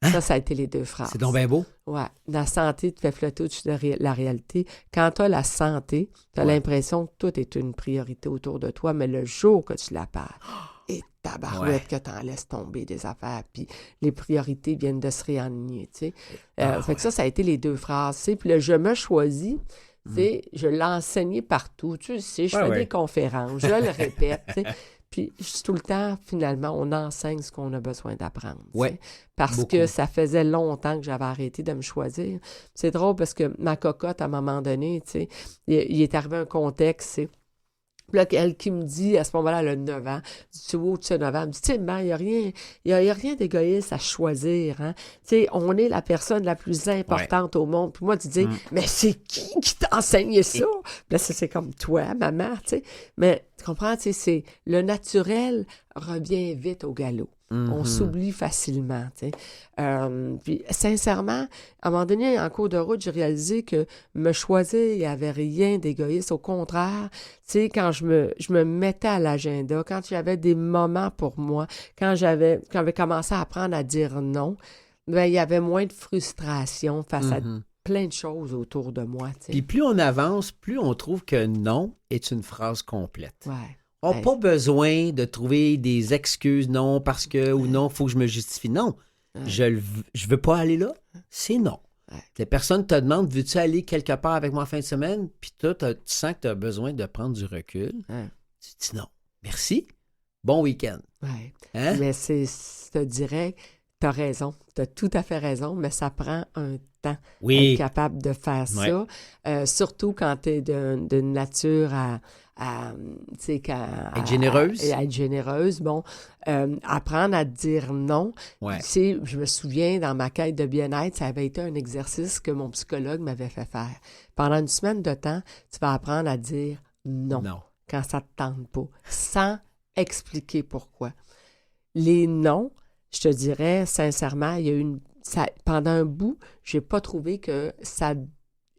Ça a été les deux phrases. C'est donc bien beau. Oui. La santé te fait flotter au-dessus de la réalité. Quand tu as la santé, tu as l'impression que tout est une priorité autour de toi, mais le jour que tu la perds, et tabarouette que tu en laisses tomber des affaires, puis les priorités viennent de se réaligner, tu sais. Fait que ça a été les deux phrases. Tu sais. Puis le « je me choisis », tu sais, je l'ai enseigné partout. Tu sais, je fais des conférences, je le répète, tu sais. Puis, tout le temps, finalement, on enseigne ce qu'on a besoin d'apprendre. Parce que ça faisait longtemps que j'avais arrêté de me choisir. C'est drôle parce que ma cocotte, à un moment donné, tu sais, il est arrivé un contexte, c'est... Puis là, elle qui me dit, à ce moment-là, elle a 9 ans, tu vois, tu sais, 9 ans, elle me dit, tu sais, il n'y a rien d'égoïste à choisir, hein. Tu sais, on est la personne la plus importante au monde. Puis moi, tu dis, mais c'est qui t'a enseigné ça? Puis là, c'est comme toi, maman, tu sais. Mais, tu comprends, tu sais, c'est le naturel revient vite au galop. On s'oublie facilement, tu sais. Puis, sincèrement, à un moment donné, en cours de route, j'ai réalisé que me choisir, il n'y avait rien d'égoïste. Au contraire, tu sais, quand je me mettais à l'agenda, quand j'avais des moments pour moi, quand j'avais commencé à apprendre à dire non, bien, il y avait moins de frustration face à plein de choses autour de moi, tu sais. Puis plus on avance, plus on trouve que non est une phrase complète. Ouais. On n'a pas besoin de trouver des excuses, non, parce que, ou non, il faut que je me justifie. Non, je veux pas aller là, c'est non. Ouais. Les personnes te demandent, veux-tu aller quelque part avec moi en fin de semaine? Puis toi, tu sens que tu as besoin de prendre du recul. Ouais. Tu dis non. Merci. Bon week-end. Oui. Hein? Mais je te dirais, tu as raison. Tu as tout à fait raison, mais ça prend un temps être capable de faire ça. Surtout quand tu es d'une nature à être généreuse. À être généreuse. Bon, apprendre à dire non. Ouais. Tu sais, je me souviens, dans ma quête de bien-être, ça avait été un exercice que mon psychologue m'avait fait faire. Pendant une semaine de temps, tu vas apprendre à dire non. Quand ça ne te tente pas, sans expliquer pourquoi. Les noms, je te dirais sincèrement, il y a eu pendant un bout, je n'ai pas trouvé que ça...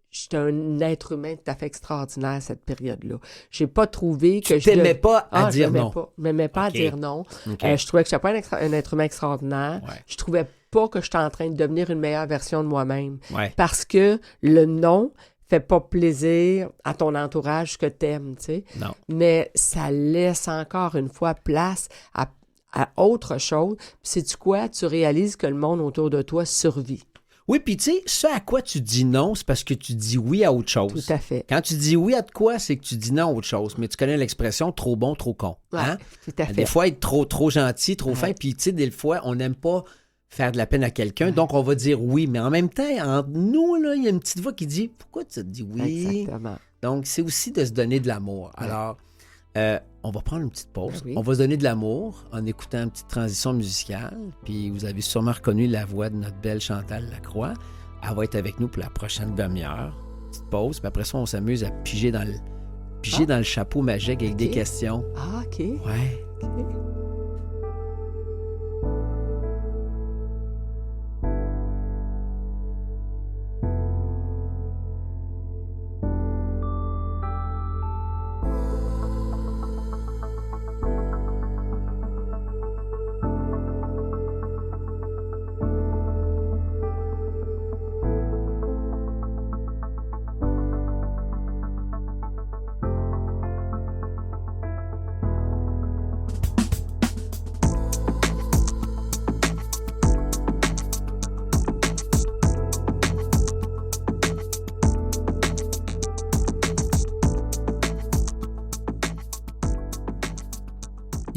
J'étais un être humain tout à fait extraordinaire cette période-là. Je n'ai pas trouvé que tu t'aimais pas à dire non. Je ne m'aimais pas à dire non. Okay. Je trouvais que je n'étais pas un être humain extraordinaire. Ouais. Je trouvais pas que j'étais en train de devenir une meilleure version de moi-même. Ouais. Parce que le non fait pas plaisir à ton entourage que t'aimes, tu sais. Non. Mais ça laisse encore une fois place à autre chose. Puis sais-tu quoi? Tu réalises que le monde autour de toi survit. Oui, puis tu sais, ce à quoi tu dis non, c'est parce que tu dis oui à autre chose. Tout à fait. Quand tu dis oui à de quoi, c'est que tu dis non à autre chose. Mais tu connais l'expression « trop bon, trop con ». Hein? Tout à fait. Des fois, être trop gentil, trop fin, puis tu sais, des fois, on n'aime pas faire de la peine à quelqu'un, donc on va dire oui. Mais en même temps, entre nous, là, il y a une petite voix qui dit « Pourquoi tu te dis oui? » Exactement. Donc, c'est aussi de se donner de l'amour. Alors, on va prendre une petite pause. Oui. On va se donner de l'amour en écoutant une petite transition musicale. Puis vous avez sûrement reconnu la voix de notre belle Chantal Lacroix. Elle va être avec nous pour la prochaine demi-heure. Petite pause, puis après ça, on s'amuse à piger dans le chapeau magique avec des questions. Ah, OK. Ouais. OK.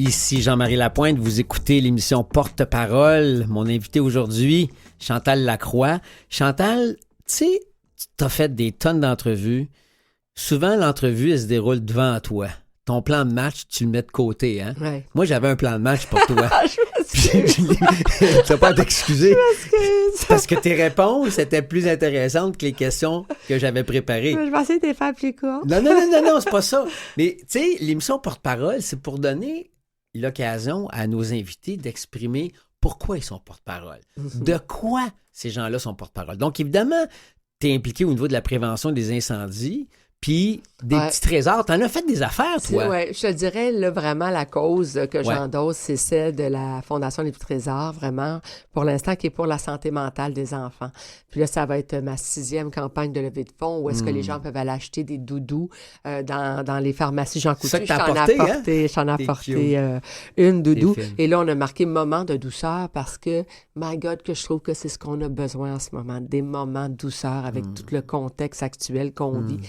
Ici Jean-Marie Lapointe, vous écoutez l'émission Porte-Parole. Mon invité aujourd'hui, Chantal Lacroix. Chantal, tu sais, tu as fait des tonnes d'entrevues. Souvent, l'entrevue, elle se déroule devant toi. Ton plan de match, tu le mets de côté, hein? Ouais. Moi, j'avais un plan de match pour toi. Je m'excuse. Tu n'as pas à t'excuser. Je m'excuse. Parce que tes réponses étaient plus intéressantes que les questions que j'avais préparées. Je vais essayer de les faire plus courtes. Non, c'est pas ça. Mais, tu sais, l'émission Porte-Parole, c'est pour donner l'occasion à nos invités d'exprimer pourquoi ils sont porte-parole. Mm-hmm. De quoi ces gens-là sont porte-parole. Donc, évidemment, tu es impliqué au niveau de la prévention des incendies, puis des petits trésors. T'en as fait des affaires, toi. Oui, je te dirais, là, vraiment, la cause que j'endosse, c'est celle de la Fondation des petits trésors, vraiment, pour l'instant, qui est pour la santé mentale des enfants. Puis là, ça va être ma 6e campagne de levée de fonds, où est-ce que les gens peuvent aller acheter des doudous dans les pharmacies Jean Coutu. C'est ça que j'en ai apporté une doudou. Et là, on a marqué « moment de douceur » parce que, my God, que je trouve que c'est ce qu'on a besoin en ce moment, des moments de douceur avec tout le contexte actuel qu'on vit.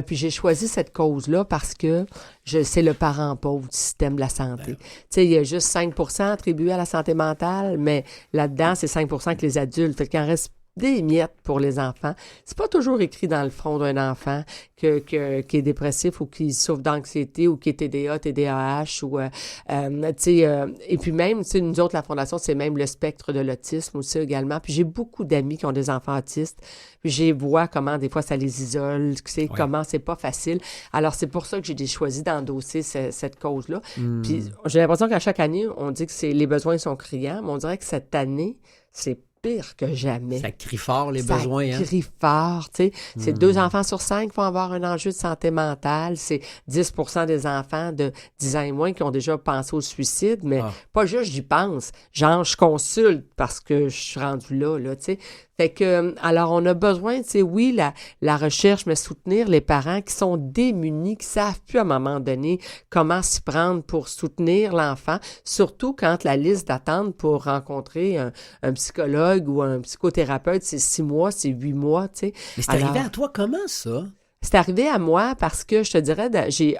Puis j'ai choisi cette cause-là parce que c'est le parent pauvre du système de la santé. Tu sais, il y a juste 5% attribués à la santé mentale, mais là-dedans, c'est 5% que les adultes. Fait qu'il en reste des miettes pour les enfants. C'est pas toujours écrit dans le front d'un enfant qui est dépressif ou qui souffre d'anxiété ou qui est TDA, TDAH ou et puis même, tu sais, nous autres, la Fondation, c'est même le spectre de l'autisme aussi également. Puis j'ai beaucoup d'amis qui ont des enfants autistes. Puis je vois comment des fois ça les isole, tu sais, comment c'est pas facile. Alors c'est pour ça que j'ai choisi d'endosser cette cause-là. Puis j'ai l'impression qu'à chaque année, on dit que les besoins sont criants, mais on dirait que cette année, c'est pire que jamais. Ça crie fort, les besoins. Ça crie fort, tu sais. C'est 2 enfants sur 5 qui vont avoir un enjeu de santé mentale. C'est 10% des enfants de 10 ans et moins qui ont déjà pensé au suicide, mais pas juste j'y pense. Genre, je consulte parce que je suis rendue là, tu sais. Fait que, alors, on a besoin, tu sais, oui, la recherche, mais soutenir les parents qui sont démunis, qui savent plus à un moment donné comment s'y prendre pour soutenir l'enfant, surtout quand la liste d'attente pour rencontrer un psychologue ou un psychothérapeute, c'est 6 mois, c'est 8 mois, tu sais. Mais c'est arrivé à toi comment, ça? C'est arrivé à moi parce que, je te dirais,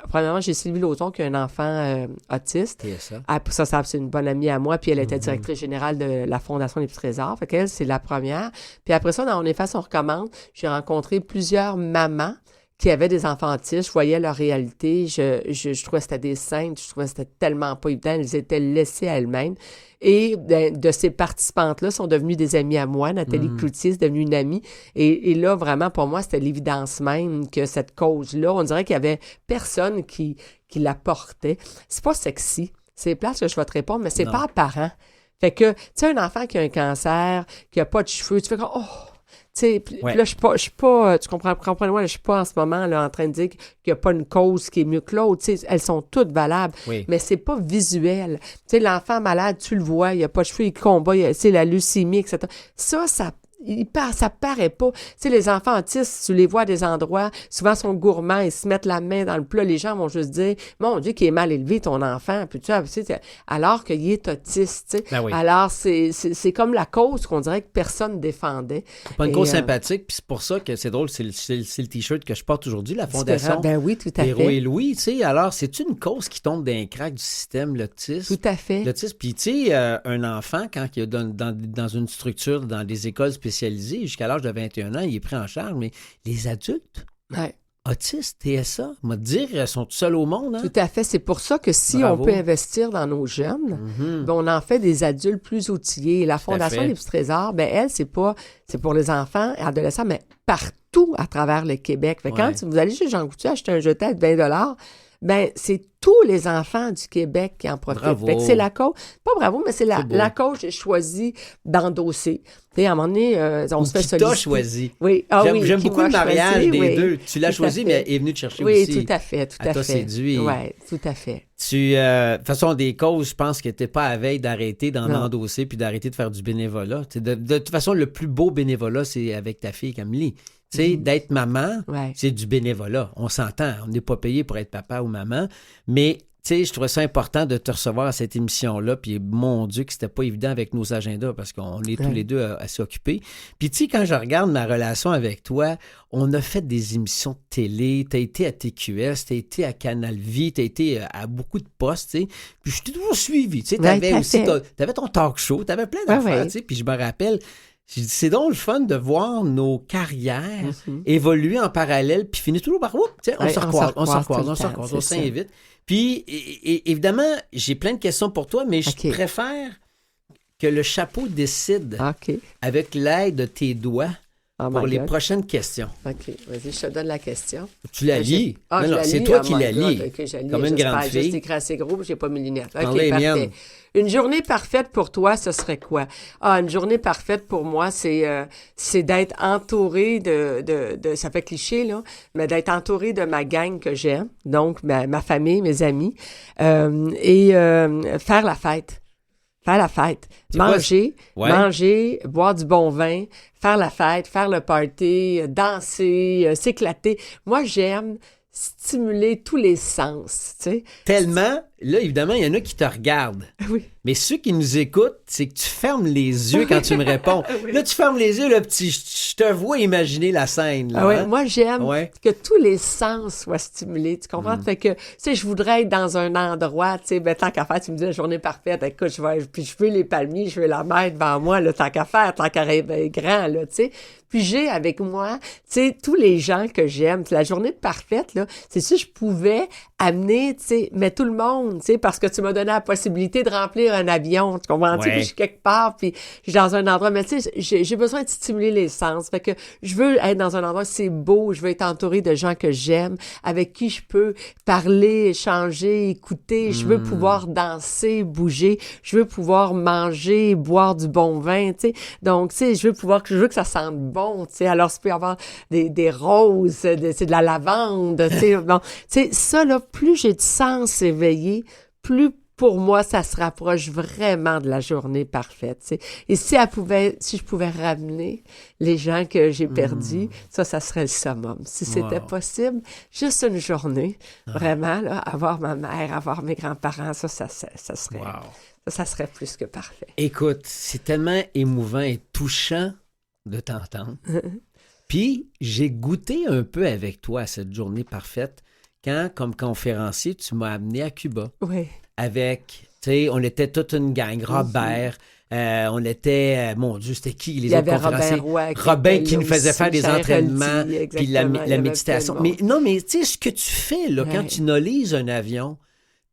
premièrement, j'ai Sylvie Lauzon qui a un enfant autiste. Ça. Ça, c'est une bonne amie à moi, puis elle était directrice générale de la Fondation des Petits Trésors. Fait qu'elle, c'est la première. Puis après ça, dans On efface, on recommande, j'ai rencontré plusieurs mamans qui avaient des enfants autistes. Je voyais leur réalité. Je trouvais que c'était des saintes. Je trouvais que c'était tellement pas évident. Elles étaient laissées à elles-mêmes. Et de ces participantes-là sont devenues des amies à moi. Nathalie Cloutier est devenue une amie. Et là, vraiment, pour moi, c'était l'évidence même que cette cause-là, on dirait qu'il y avait personne qui la portait. C'est pas sexy. C'est plate que je vais te répondre, mais c'est pas apparent. Fait que, tu sais, un enfant qui a un cancer, qui a pas de cheveux, tu fais comme, oh! Tu sais, puis là, je suis pas, tu comprends-moi, je suis pas en ce moment là en train de dire qu'il n'y a pas une cause qui est mieux que l'autre. Tu sais, elles sont toutes valables, mais c'est pas visuel. Tu sais, l'enfant malade, tu le vois, il n'y a pas de cheveux, il combat, c'est la leucémie, etc. Ça paraît pas. Tu sais, les enfants autistes, tu les vois à des endroits, souvent sont gourmands, ils se mettent la main dans le plat, les gens vont juste dire, mon Dieu, qu'il est mal élevé ton enfant, puis tu sais, alors qu'il est autiste, tu sais. Ben oui. Alors, c'est comme la cause qu'on dirait que personne défendait. C'est pas une cause sympathique, puis c'est pour ça que c'est drôle, c'est le t-shirt que je porte aujourd'hui, la Fondation Ben oui, tout à Héros fait. et Louis, tu sais. Alors, c'est une cause qui tombe d'un crack du système, l'autisme. Tout à fait. L'autisme, puis tu sais, un enfant, quand il est dans une structure, dans des écoles spécialisées, jusqu'à l'âge de 21 ans, il est pris en charge, mais les adultes autistes, TSA, on va te dire, sont seuls au monde. Hein? Tout à fait. C'est pour ça que si Bravo. on peut investir dans nos jeunes, ben on en fait des adultes plus outillés. Et la Fondation des Petits Trésors, ben elle, c'est pour les enfants et adolescents, mais partout à travers le Québec. Fait que quand vous allez chez Jean Coutu acheter un jeté de 20 $, ben c'est tous les enfants du Québec qui en profitent. Bravo. Fait que c'est la cause, pas bravo, mais c'est la cause que j'ai choisi d'endosser. Tu sais, à un moment donné, on se fait solliciter. T'as choisi. Oui. J'aime beaucoup le mariage des deux. Tu l'as Tout choisi, à fait. mais elle est venue te chercher oui, aussi. Oui, tout à fait, tout à fait. t'a séduit. Oui, tout à fait. De toute façon, des causes, je pense que t'es pas à veille d'arrêter d'en endosser puis d'arrêter de faire du bénévolat. De toute façon, le plus beau bénévolat, c'est avec ta fille Camille. Tu sais, d'être maman, c'est du bénévolat. On s'entend. On n'est pas payé pour être papa ou maman. Mais, tu sais, je trouvais ça important de te recevoir à cette émission-là. Puis, mon Dieu, que c'était pas évident avec nos agendas parce qu'on est tous les deux assez occupés. Puis, tu sais, quand je regarde ma relation avec toi, on a fait des émissions de télé. Tu as été à TQS, tu as été à Canal Vie, tu as été à beaucoup de postes, tu sais. Puis, je t'ai toujours suivi. Tu sais, t'avais ton talk show, tu avais plein d'affaires, tu sais. Puis, je me rappelle... J'ai dit, c'est donc le fun de voir nos carrières évoluer en parallèle, puis finir toujours par, on se recroise, on s'invite. Puis, évidemment, j'ai plein de questions pour toi, mais je préfère que le chapeau décide avec l'aide de tes doigts pour les prochaines questions. OK, vas-y, je te donne la question. Tu la lis? Non, c'est toi qui la lis. Comme une grande fille. J'ai écrit assez gros, j'ai pas mes lunettes. OK, parfait. Une journée parfaite pour toi, ce serait quoi? Une journée parfaite pour moi, c'est d'être entouré de ça fait cliché, là, mais d'être entouré de ma gang que j'aime, donc ma famille, mes amis, et faire la fête. Faire la fête. Manger, boire du bon vin, faire la fête, faire le party, danser, s'éclater. Moi, j'aime stimuler tous les sens, tu sais. Tellement, là, évidemment, il y en a qui te regardent. Oui. Mais ceux qui nous écoutent, c'est que tu fermes les yeux quand tu me réponds. Là, tu fermes les yeux, là, petit, je te vois imaginer la scène. Là, hein? Moi, j'aime que tous les sens soient stimulés. Tu comprends? Fait que, tu sais, je voudrais être dans un endroit, tu sais, ben, tant qu'à faire, tu me dis la journée parfaite, écoute, puis je veux les palmiers, je veux la mer devant moi, là, tant qu'à faire, tant qu'à rêver grand, là, tu sais. Puis j'ai avec moi, tu sais, tous les gens que j'aime. La journée parfaite, là, c'est si je pouvais amener, tu sais, mais tout le monde, tu sais, parce que tu m'as donné la possibilité de remplir un avion, tu comprends? Puis je suis quelque part, puis je suis dans un endroit, mais tu sais, j'ai besoin de stimuler les sens. Fait que je veux être dans un endroit, c'est beau, je veux être entourée de gens que j'aime, avec qui je peux parler, échanger, écouter, je veux pouvoir danser, bouger, je veux pouvoir manger, boire du bon vin, tu sais. Donc, tu sais, je veux que ça sente bon, tu sais. Alors, ça peut y avoir des roses, c'est de la lavande, tu sais. Bon, tu sais, ça, là, plus j'ai de sens éveillé, plus pour moi, ça se rapproche vraiment de la journée parfaite. T'sais. Et si je pouvais ramener les gens que j'ai perdus, ça serait le summum. Si c'était possible, juste une journée, vraiment, là, avoir ma mère, avoir mes grands-parents, ça serait... Ça serait plus que parfait. Écoute, c'est tellement émouvant et touchant de t'entendre. Puis, j'ai goûté un peu avec toi à cette journée parfaite quand, comme conférencier, tu m'as amené à Cuba. Oui. Avec, tu sais, on était toute une gang. Robert, on était, mon Dieu, c'était qui les autres conférenciers? Robin qui nous faisait faire des entraînements, puis la méditation. Mais non, mais tu sais, ce que tu fais là, quand tu nolises un avion,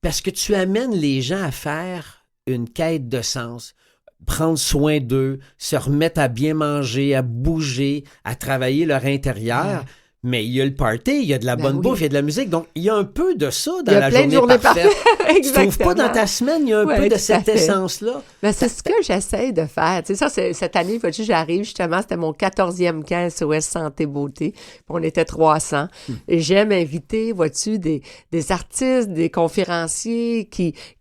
parce que tu amènes les gens à faire une quête de sens, prendre soin d'eux, se remettre à bien manger, à bouger, à travailler leur intérieur. Mais il y a le party, il y a de la bonne bouffe, il y a de la musique. Donc, il y a un peu de ça dans la journée parfaite. Tu trouves pas dans ta semaine, il y a un peu de cette essence-là? Ben, c'est ce que j'essaie de faire. Tu sais, ça, cette année, vois-tu, j'arrive justement, c'était mon 14e camp SOS Santé Beauté. Puis on était 300. Et j'aime inviter, vois-tu, des artistes, des conférenciers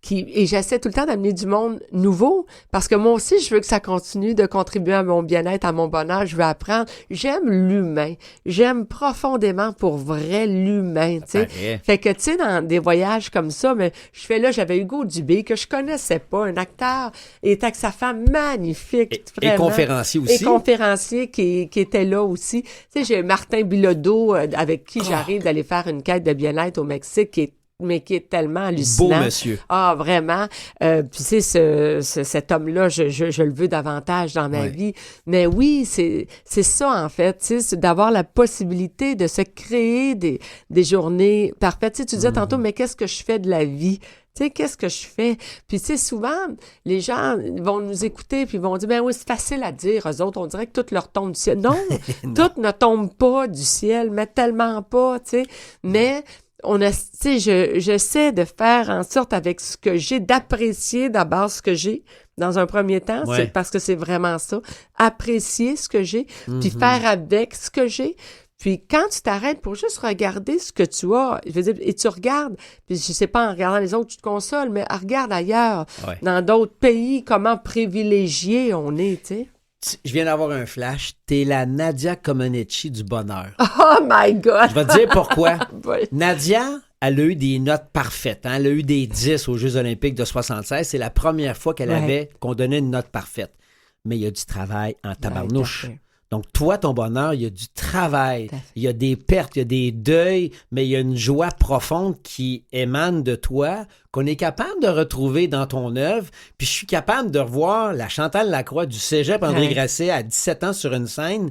et j'essaie tout le temps d'amener du monde nouveau parce que moi aussi, je veux que ça continue de contribuer à mon bien-être, à mon bonheur. Je veux apprendre. J'aime l'humain. J'aime profondément pour vrai l'humain, tu sais. Fait que, tu sais, dans des voyages comme ça, mais j'avais Hugo Dubé, que je connaissais pas, un acteur, et était avec sa femme magnifique, vraiment. Et conférencier aussi. Et conférencier qui était là aussi. Tu sais, j'ai Martin Bilodeau, avec qui j'arrive d'aller faire une quête de bien-être au Mexique, qui est tellement hallucinant. Beau monsieur. Ah, vraiment. Puis tu sais, cet homme-là, je le veux davantage dans ma vie. Mais oui, c'est ça, en fait, tu sais, c'est d'avoir la possibilité de se créer des journées parfaites. Tu sais, tu disais tantôt, mais qu'est-ce que je fais de la vie? Tu sais, qu'est-ce que je fais? Puis, tu sais, souvent, les gens vont nous écouter puis vont dire, ben oui, c'est facile à dire. Eux autres, on dirait que tout leur tombe du ciel. Non, tout ne tombe pas du ciel, mais tellement pas, tu sais. Mais j'essaie de faire en sorte avec ce que j'ai, d'apprécier d'abord ce que j'ai dans un premier temps, c'est parce que c'est vraiment ça, apprécier ce que j'ai, puis faire avec ce que j'ai. Puis quand tu t'arrêtes pour juste regarder ce que tu as, je veux dire, et tu regardes, puis je sais pas, en regardant les autres, tu te consoles, mais regarde ailleurs, dans d'autres pays, comment privilégiés on est, tu sais. Je viens d'avoir un flash. T'es la Nadia Comaneci du bonheur. Oh my God! Je vais te dire pourquoi. Nadia, elle a eu des notes parfaites. Hein? Elle a eu des 10 aux Jeux olympiques de 76. C'est la première fois qu'on donnait une note parfaite. Mais il y a du travail en tabarnouche. Donc, toi, ton bonheur, il y a du travail, il y a des pertes, il y a des deuils, mais il y a une joie profonde qui émane de toi, qu'on est capable de retrouver dans ton œuvre. Puis je suis capable de revoir la Chantal Lacroix du Cégep André Grasset à 17 ans sur une scène.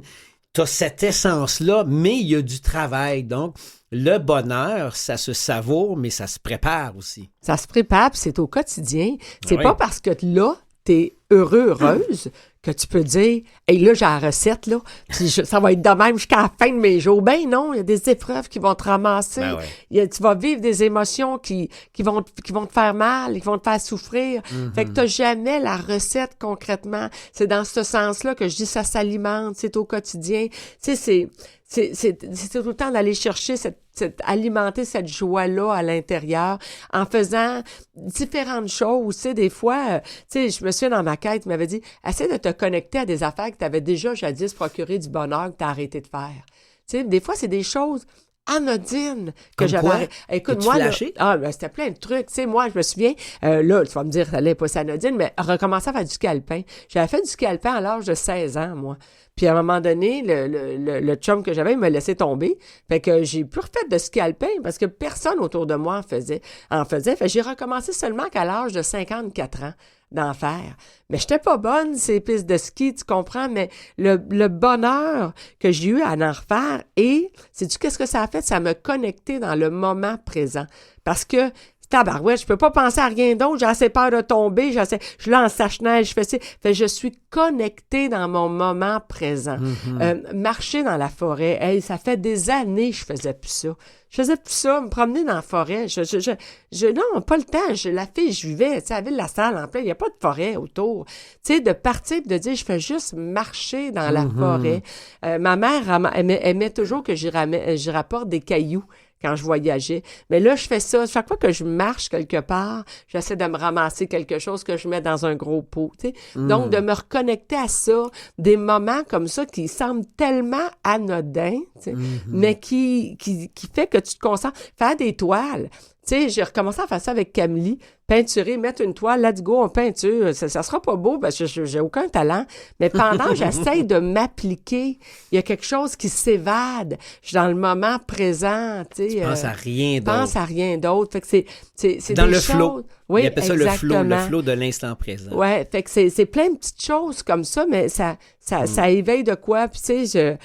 Tu as cette essence-là, mais il y a du travail. Donc, le bonheur, ça se savoure, mais ça se prépare aussi. Ça se prépare, puis c'est au quotidien. C'est pas parce que là, t'es heureuse, que tu peux dire, hey, là, j'ai la recette, là, puis ça va être de même jusqu'à la fin de mes jours. Ben non, il y a des épreuves qui vont te ramasser. Tu vas vivre des émotions qui vont te faire mal, qui vont te faire souffrir. Fait que t'as jamais la recette concrètement. C'est dans ce sens-là que je dis ça s'alimente, c'est au quotidien. Tu sais, c'est tout le temps d'aller chercher alimenter cette joie-là à l'intérieur en faisant différentes choses. Tu sais, des fois, tu sais, je me souviens dans ma quête, il m'avait dit, essaie de te connecter à des affaires que tu avais déjà jadis procuré du bonheur que tu as arrêté de faire. Tu sais, des fois, c'est des choses anodines que j'avais. Écoute, moi, c'était plein de trucs. Tu sais, moi, je me souviens, là, tu vas me dire, ça allait pas si anodine, mais recommencer à faire du ski alpin. J'avais fait du ski alpin à l'âge de 16 ans, moi. Puis à un moment donné, le chum que j'avais, il m'a laissé tomber. Fait que j'ai plus refait de ski alpin parce que personne autour de moi en faisait. Fait que j'ai recommencé seulement qu'à l'âge de 54 ans d'en faire. Mais j'étais pas bonne, ces pistes de ski, tu comprends, mais le bonheur que j'ai eu à en refaire sais-tu qu'est-ce que ça a fait? Ça m'a connecté dans le moment présent. Parce que tabarouette, je peux pas penser à rien d'autre, j'ai assez peur de tomber, je lance sache-neige, je fais ça. Fait je suis connectée dans mon moment présent. Marcher dans la forêt, hey, ça fait des années que je faisais plus ça. Je faisais plus ça, me promener dans la forêt. Non, pas le temps. Je vivais, tu sais, à Ville-la-Salle, en plein, il n'y a pas de forêt autour. Tu sais, de partir et de dire, je fais juste marcher dans la forêt. Ma mère aimait toujours que j'y rapporte des cailloux quand je voyageais. Mais là, je fais ça. Chaque fois que je marche quelque part, j'essaie de me ramasser quelque chose que je mets dans un gros pot, tu sais. Donc, de me reconnecter à ça, des moments comme ça qui semblent tellement anodins, tu sais, mais qui fait que tu te concentres. Faire des toiles. Tu sais, j'ai recommencé à faire ça avec Camille, peinturer, mettre une toile, let's go, on peinture. Ça sera pas beau parce que j'ai aucun talent, mais pendant que j'essaye de m'appliquer, il y a quelque chose qui s'évade. Je suis dans le moment présent, tu sais. Tu penses à rien d'autre. Pense à rien d'autre. Fait que c'est dans des le choses... flow. Oui, il appelle ça exactement. le flow de l'instant présent. Ouais, fait que c'est plein de petites choses comme ça, mais ça éveille de quoi. Puis tu sais,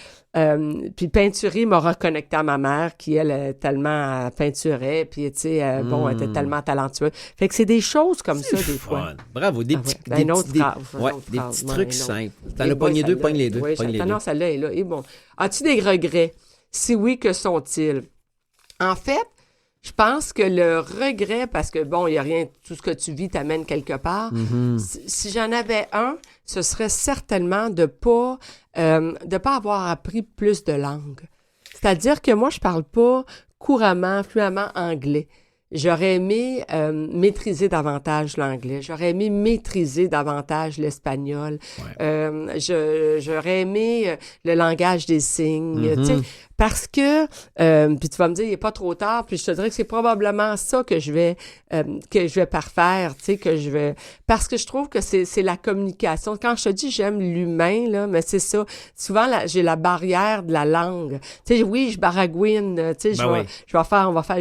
puis peinturer m'a reconnecté à ma mère qui, elle, tellement peinturait, puis tu sais, bon, elle était tellement talentueuse. Fait que c'est des choses comme ça, des fois. Bravo, des petits, ouais. Une autre phrase, des petits trucs simples. T'en Et as pogné deux, pogne les deux. Oui, pogne les deux. non, celle-là est là. Et bon, as-tu des regrets? Si oui, que sont-ils? En fait, je pense que le regret, parce que bon, il n'y a rien, tout ce que tu vis t'amène quelque part. Si j'en avais un, ce serait certainement de pas avoir appris plus de langues. C'est-à-dire que moi, je parle pas couramment, fluemment anglais. J'aurais aimé maîtriser davantage l'anglais. J'aurais aimé maîtriser davantage l'espagnol. Ouais. J'aurais aimé le langage des signes. Tu sais, parce que, puis tu vas me dire, il n'est pas trop tard, puis je te dirais que c'est probablement ça que je vais parfaire, tu sais, parce que je trouve que c'est la communication. Quand je te dis j'aime l'humain, là, mais c'est ça. Souvent, j'ai la barrière de la langue. Tu sais, oui, je baragouine, tu sais, on va faire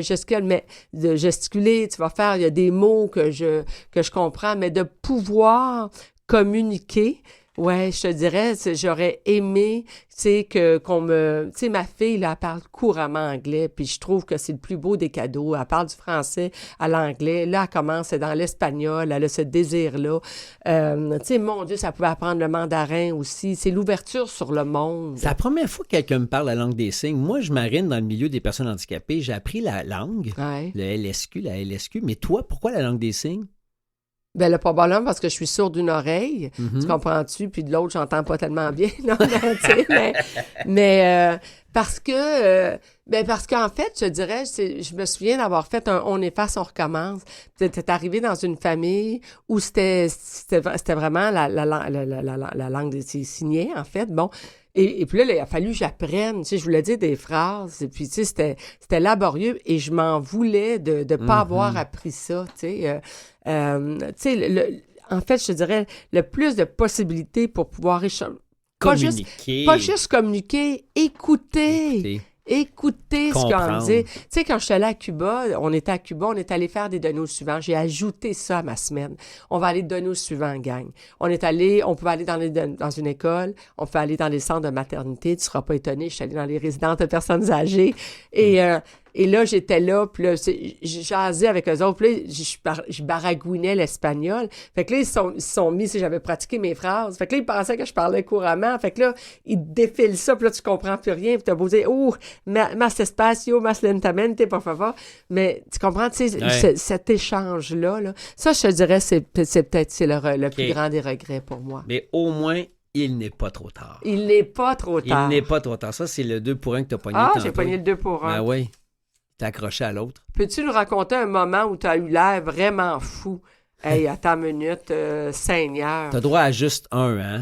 le gesticuler, tu vas faire, il y a des mots que je comprends, mais de pouvoir communiquer. Ouais, je te dirais, j'aurais aimé, tu sais, tu sais, ma fille, là, elle parle couramment anglais, puis je trouve que c'est le plus beau des cadeaux. Elle parle du français à l'anglais. Là, elle commence dans l'espagnol, elle a ce désir-là. Tu sais, mon Dieu, ça pouvait apprendre le mandarin aussi. C'est l'ouverture sur le monde. C'est la première fois que quelqu'un me parle la langue des signes. Moi, je marine dans le milieu des personnes handicapées. J'ai appris la langue, la LSQ, mais toi, pourquoi la langue des signes? Ben, le probablement parce que je suis sourde d'une oreille, tu comprends-tu? Puis de l'autre, j'entends pas tellement bien. Non, tu sais, mais parce qu'en fait, je dirais, je me souviens d'avoir fait un On efface, on recommence. T'es arrivé dans une famille où c'était vraiment la langue des signés, en fait. Bon. Et puis là, il a fallu que j'apprenne, tu sais, je voulais dire des phrases, et puis, tu sais, c'était laborieux, et je m'en voulais de pas avoir appris ça, tu sais. Tu sais, en fait, je te dirais, le plus de possibilités pour pouvoir communiquer. Pas juste communiquer, écouter ce qu'on me dit. Tu sais, quand je suis allée à Cuba, on est allé faire des donos suivants. J'ai ajouté ça à ma semaine. On va aller donos suivants, gang. On pouvait aller dans une école, on peut aller dans les centres de maternité. Tu seras pas étonné, je suis allée dans les résidences de personnes âgées. Et là, j'étais là, puis là, j'ai jasé avec eux autres, puis là, je baragouinais l'espagnol. Fait que là, ils se sont mis, si j'avais pratiqué mes phrases. Fait que là, ils pensaient que je parlais couramment. Fait que là, ils défilent ça, puis là, tu comprends plus rien, puis t'as beau dire, más espacio, más lentamente, por favor. Mais tu comprends, tu sais, cet échange-là, là, ça, je te dirais, c'est peut-être le plus grand des regrets pour moi. Mais au moins, il n'est pas trop tard. Il n'est pas trop tard. Il n'est pas trop tard. Ça, c'est le 2 pour 1 que tu as pogné. J'ai pogné le 2 pour 1. Ah oui. T'es accroché à l'autre. Peux-tu nous raconter un moment où tu as eu l'air vraiment fou? Hey, attends une minute, Seigneur. T'as droit à juste un, hein?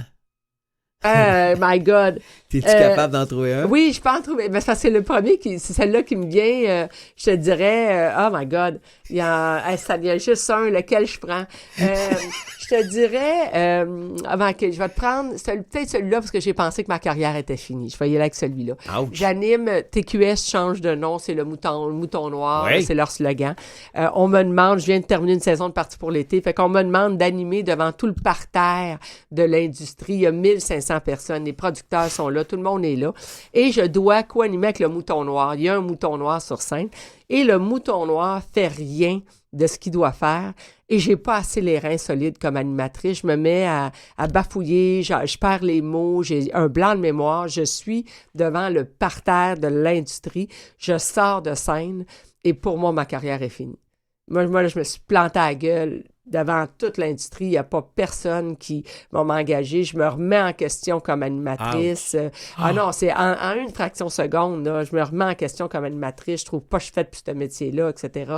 My God. T'es-tu capable d'en trouver un? Oui, je peux en trouver. Mais c'est le premier, c'est celle-là qui me vient. Je te dirais, oh my God. Ça vient juste un, lequel je prends. Je te dirais, je vais te prendre peut-être celui-là parce que j'ai pensé que ma carrière était finie. Je vais y aller avec celui-là. Ouch. J'anime TQS change de nom, c'est le mouton noir, oui. C'est leur slogan. On me demande, je viens de terminer une saison de Parti pour l'été, fait qu'on me demande d'animer devant tout le parterre de l'industrie. Il y a 1500 personnes, les producteurs sont là, tout le monde est là. Et je dois co-animer avec le mouton noir. Il y a un mouton noir sur scène. Et le mouton noir fait rien de ce qu'il doit faire. Et j'ai pas assez les reins solides comme animatrice. Je me mets à bafouiller, je perds les mots, j'ai un blanc de mémoire. Je suis devant le parterre de l'industrie. Je sors de scène et pour moi, ma carrière est finie. Moi, je me suis planté à la gueule devant toute l'industrie, il n'y a pas personne qui va m'engager. Je me remets en question comme animatrice. Non, c'est en une fraction de seconde, là, je me remets en question comme animatrice. Je trouve pas que je suis faite pour ce métier-là, etc.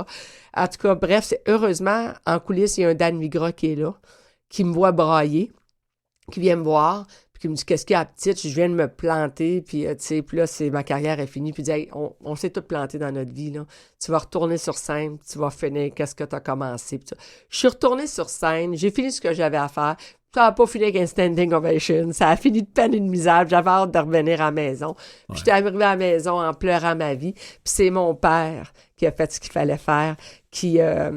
En tout cas, bref, heureusement, en coulisses, il y a un Dan Migra qui est là, qui me voit brailler, qui vient me voir, puis qui me dit « Qu'est-ce qu'il y a, petite? Je viens de me planter. » Puis, tu sais, puis là, ma carrière est finie. Puis il dit hey, « On s'est tous plantés dans notre vie, là. Tu vas retourner sur scène, tu vas finir qu'est-ce que tu as commencé. » Je suis retournée sur scène, j'ai fini ce que j'avais à faire. Ça n'a pas fini avec un standing ovation. Ça a fini de peine et de misère. J'avais hâte de revenir à la maison. Puis j'étais arrivée à la maison en pleurant ma vie. Puis c'est mon père qui a fait ce qu'il fallait faire, qui a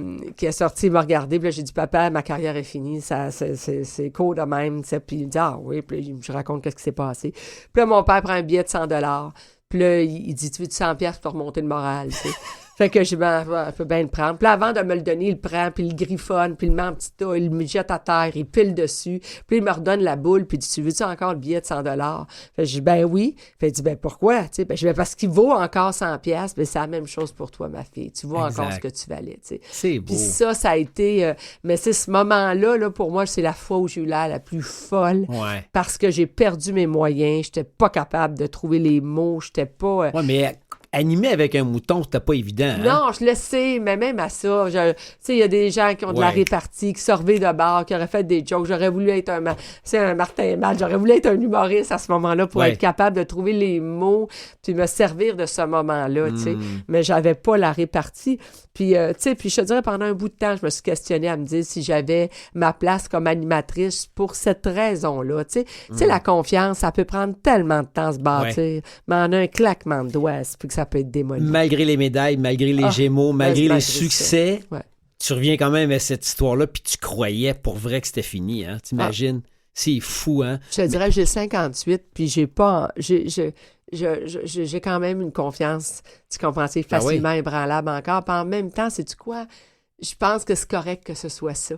sorti, il m'a regardé. Puis là, j'ai dit, papa, ma carrière est finie. C'est cool de même. T'sais. Puis il me dit, ah oui. Puis là, je raconte qu'est-ce qui s'est passé. Puis là, mon père prend un billet de 100 $. Puis là, il dit, tu veux 100 $ pour remonter le moral, tu sais. Fait que je dis, il faut bien le prendre. Puis là, avant de me le donner, il le prend, puis il le griffonne, puis il le met en petit tas, il me jette à terre, il pile dessus. Puis il me redonne la boule, puis il dit, tu veux-tu encore le billet de 100 $? Fait que je dis, ben oui. Fait il dit, ben pourquoi? Tu sais, ben, je dis, parce qu'il vaut encore 100 $, ben c'est la même chose pour toi, ma fille. Tu vois encore ce que tu valais, tu sais. C'est beau. Puis ça a été... mais c'est ce moment-là, là, pour moi, c'est la fois où j'ai eu l'air la plus folle. Ouais. Parce que j'ai perdu mes moyens. J'étais pas capable de trouver les mots. J'étais pas... Ouais, mais animer avec un mouton, c'était pas évident. Hein? Non, je le sais, mais même à ça, tu sais, il y a des gens qui ont de la répartie, qui sortaient de bar, qui auraient fait des jokes. J'aurais voulu être un Martin Matt, j'aurais voulu être un humoriste à ce moment-là pour être capable de trouver les mots puis me servir de ce moment-là, tu sais. Mais j'avais pas la répartie. Puis, tu sais, puis je te dirais, pendant un bout de temps, je me suis questionnée à me dire si j'avais ma place comme animatrice pour cette raison-là, tu sais. Tu sais, la confiance, ça peut prendre tellement de temps à se bâtir, mais en un claquement de doigts, puis que ça peut être démoli. Malgré les médailles, malgré les Gémeaux, malgré les succès, tu reviens quand même à cette histoire-là, puis tu croyais pour vrai que c'était fini, hein? T'imagines? C'est fou, hein? Je te dirais, j'ai 58, puis j'ai pas... J'ai quand même une confiance, tu comprends, c'est facilement ébranlable encore. Puis en même temps, sais-tu quoi? Je pense que c'est correct que ce soit ça.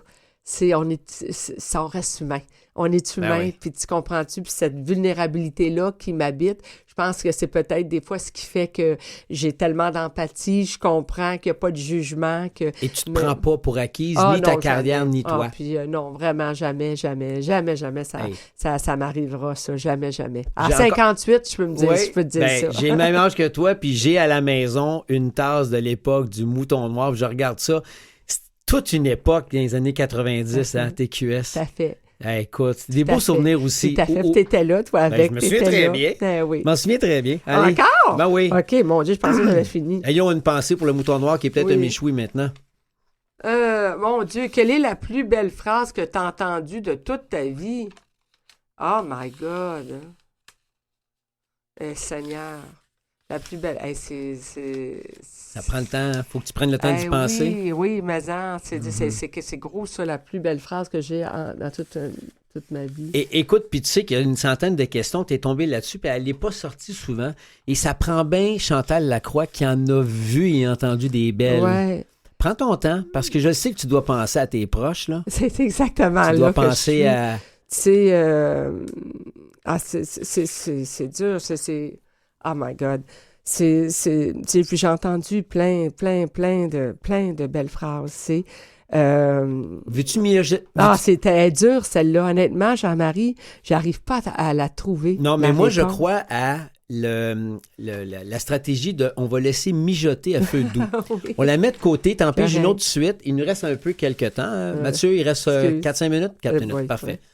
On reste humain. On est humain, puis tu comprends-tu? Puis cette vulnérabilité-là qui m'habite, je pense que c'est peut-être des fois ce qui fait que j'ai tellement d'empathie, je comprends qu'il n'y a pas de jugement. Et tu te prends pas pour acquise, ni ta carrière, ni toi. Puis non, vraiment, jamais, ça m'arrivera, ça, jamais. À 58, je peux te dire ça. J'ai le même âge que toi, puis j'ai à la maison une tasse de l'époque du Mouton Noir, puis je regarde ça. Toute une époque dans les années 90, hein, TQS. Tout à fait. Écoute, c'est des beaux souvenirs aussi. Tout à fait. T'étais là, toi, avec. Je me souviens très bien. Oui. Je m'en souviens très bien. Allez. Encore? Ben oui. OK, mon Dieu, je pensais que j'avais fini. Ayons une pensée pour le Mouton Noir qui est peut-être un méchoui maintenant. Mon Dieu, quelle est la plus belle phrase que tu as entendue de toute ta vie? Oh my God. Seigneur. La plus belle. Ça prend le temps. Il faut que tu prennes le temps d'y penser. Oui, mais c'est gros, ça, la plus belle phrase que j'ai dans toute ma vie. Et écoute, puis tu sais qu'il y a une centaine de questions, tu es tombé là-dessus, puis elle n'est pas sortie souvent. Et ça prend bien Chantal Lacroix qui en a vu et entendu des belles. Ouais. Prends ton temps, parce que je sais que tu dois penser à tes proches, là. C'est exactement là. Tu dois penser à... Tu sais, c'est dur, oh my God. Puis j'ai entendu plein de belles phrases. Veux-tu mieux... C'était dur, celle-là. Honnêtement, Jean-Marie, j'arrive pas à la trouver. Non, mais moi, je crois à la stratégie de on va laisser mijoter à feu doux. Oui. On la met de côté, t'en piges une autre suite. Il nous reste un peu quelques temps. Hein. Mathieu, il reste 4-5 minutes? 4 minutes, oui, parfait. Oui.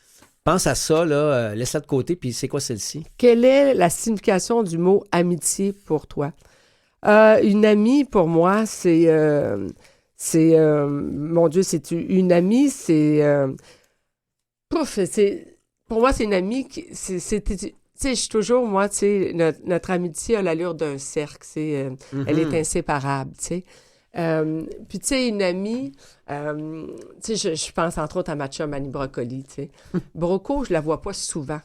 Pense à ça, là, laisse-la de côté, puis c'est quoi celle-ci? Quelle est la signification du mot amitié pour toi? Une amie, pour moi, mon Dieu, c'est une amie, pour moi, c'est une amie qui, tu sais, je suis toujours, moi, tu sais, notre amitié a l'allure d'un cercle, elle est inséparable, tu sais. Puis, tu sais, une amie, tu sais, je pense entre autres à ma chum Annie Brocoli, tu sais. Broco, je la vois pas souvent,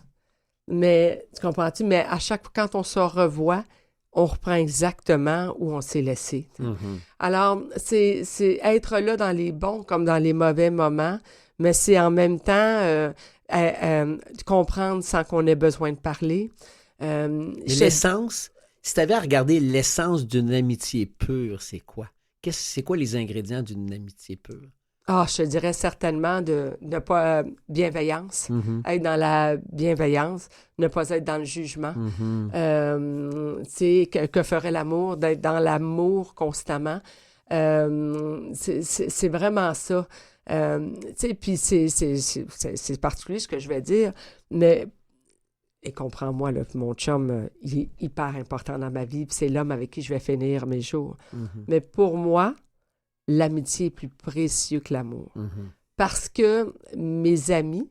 mais, tu comprends-tu? Mais quand on se revoit, on reprend exactement où on s'est laissé. Alors, c'est être là dans les bons comme dans les mauvais moments, mais c'est en même temps comprendre sans qu'on ait besoin de parler. L'essence, si tu avais à regarder l'essence d'une amitié pure, c'est quoi? C'est quoi les ingrédients d'une amitié pure? Je te dirais certainement de ne pas bienveillance, être dans la bienveillance, ne pas être dans le jugement. Tu sais, que ferait l'amour, d'être dans l'amour constamment. C'est vraiment ça. Tu sais, puis c'est particulier ce que je vais dire, mais et comprends-moi, là, mon chum, il est hyper important dans ma vie, puis c'est l'homme avec qui je vais finir mes jours. Mais pour moi, l'amitié est plus précieux que l'amour. Parce que mes amis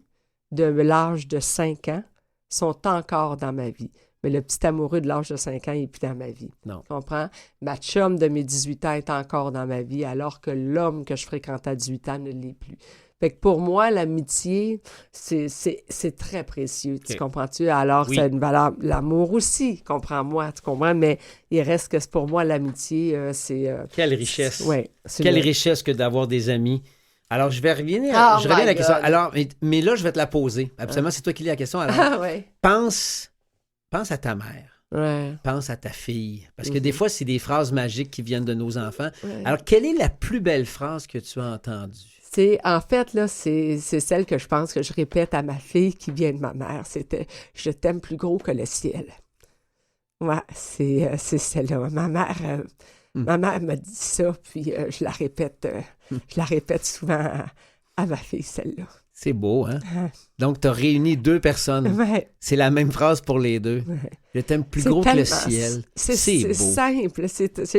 de l'âge de 5 ans sont encore dans ma vie. Mais le petit amoureux de l'âge de 5 ans, il n'est plus dans ma vie. Non. Tu comprends? Ma chum de mes 18 ans est encore dans ma vie, alors que l'homme que je fréquente à 18 ans ne l'est plus. Fait que pour moi, l'amitié, c'est très précieux, tu comprends-tu? Alors, oui. Ça a une valeur. L'amour aussi, comprends-moi, tu comprends? Mais il reste que pour moi, l'amitié, c'est... Quelle richesse! Oui. Quelle richesse que d'avoir des amis. Alors, je vais revenir Oh je reviens à la my question. God. Alors, mais là, je vais te la poser. Absolument, c'est toi qui lis la question. Alors, ouais. pense à ta mère. Ouais. Pense à ta fille. Parce que des fois, c'est des phrases magiques qui viennent de nos enfants. Ouais. Alors, quelle est la plus belle phrase que tu as entendue? En fait, là, c'est celle que je pense que je répète à ma fille qui vient de ma mère. C'était « Je t'aime plus gros que le ciel ». Ouais, c'est celle-là. Ma mère m'a dit ça, puis je la répète souvent à ma fille, celle-là. C'est beau, hein? Donc, tu as réuni deux personnes. Ouais. C'est la même phrase pour les deux. Ouais. Je t'aime plus gros que le ciel. C'est beau. simple.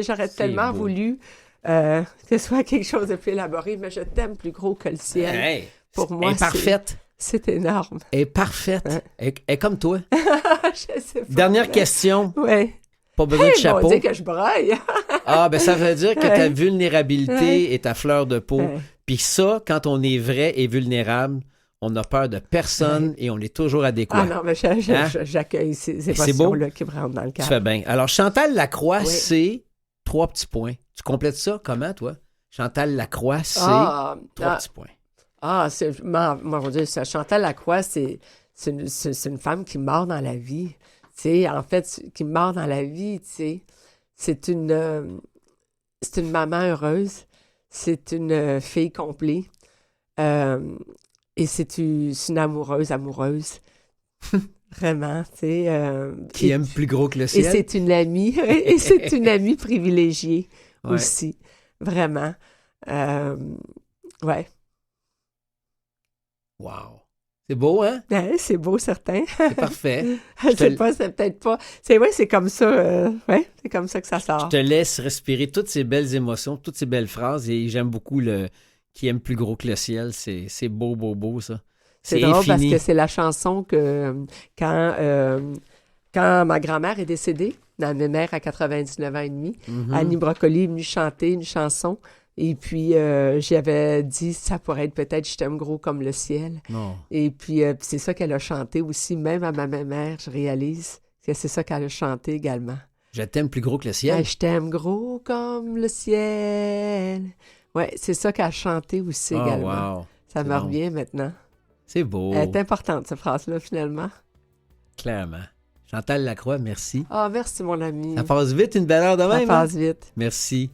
J'aurais tellement voulu que ce soit quelque chose de plus élaboré, mais je t'aime plus gros que le ciel. Hey, pour moi, elle est parfaite. C'est énorme. Elle est parfaite. Hein? Elle est comme toi. Je sais pas. Dernière question. Oui. Pas besoin de chapeau. On dit que je braille. Ben ça veut dire que ta vulnérabilité Ouais. est à fleur de peau. Ouais. Puis ça, quand on est vrai et vulnérable, on n'a peur de personne et on est toujours adéquat. Non, mais j'accueille ces émotions-là qui me rentrent dans le cœur. Tu fais bien. Alors, Chantal Lacroix, Oui. c'est 3 petits points. Tu complètes ça comment, toi? Chantal Lacroix, c'est 3 petits points. Mon Dieu, Chantal Lacroix, c'est une femme qui meurt dans la vie. Tu sais, en fait, qui meurt dans la vie, tu sais. C'est une maman heureuse. C'est une fille complète. Et c'est une amoureuse. Vraiment, tu sais. Qui aime plus gros que le ciel. Et c'est une amie. Et c'est une amie privilégiée aussi. Vraiment. Ouais. Wow. C'est beau, hein? Ouais, c'est beau, certain. C'est parfait. Je sais pas, c'est peut-être pas... c'est comme ça. C'est comme ça que ça sort. Je te laisse respirer toutes ces belles émotions, toutes ces belles phrases et j'aime beaucoup le qui aime plus gros que le ciel. C'est beau, beau, beau, ça. C'est drôle infini. parce que c'est la chanson que quand ma grand-mère est décédée, ma mère à 99 ans et demi, Annie Brocoli est venue chanter une chanson. Et puis, j'avais dit, ça pourrait être peut-être « Je t'aime gros comme le ciel ». Et puis, c'est ça qu'elle a chanté aussi, même à ma mère, je réalise que c'est ça qu'elle a chanté également. Je t'aime plus gros que le ciel. Je t'aime gros comme le ciel. Oui, c'est ça qu'elle a chanté aussi également. Wow. Ça me revient maintenant. C'est beau. Elle est importante, cette phrase-là, finalement. Clairement. Chantal Lacroix, merci. Merci, mon ami. Ça passe vite, une belle heure de même. Ça passe vite. Merci.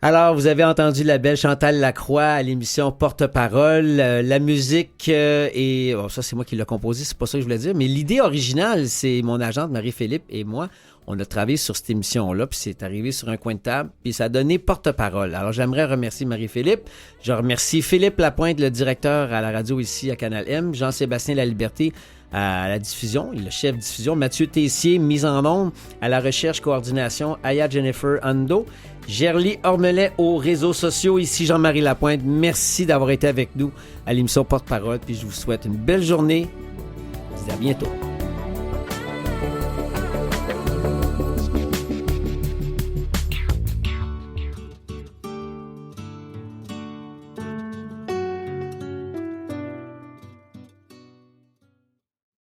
Alors, vous avez entendu la belle Chantal Lacroix à l'émission Porte-Parole. La musique et ça, c'est moi qui l'ai composé, c'est pas ça que je voulais dire, mais l'idée originale, c'est mon agente Marie-Philippe et moi. On a travaillé sur cette émission-là, puis c'est arrivé sur un coin de table, puis ça a donné Porte-Parole. Alors, j'aimerais remercier Marie-Philippe. Je remercie Philippe Lapointe, le directeur à la radio ici à Canal M, Jean-Sébastien Laliberté à la diffusion, le chef diffusion, Mathieu Tessier, mise en onde, à la recherche, coordination, Aya Jennifer Ando, Gerly Ormelet aux réseaux sociaux. Ici Jean-Marie Lapointe. Merci d'avoir été avec nous à l'émission Porte-Parole, puis je vous souhaite une belle journée. Je vous dis à bientôt.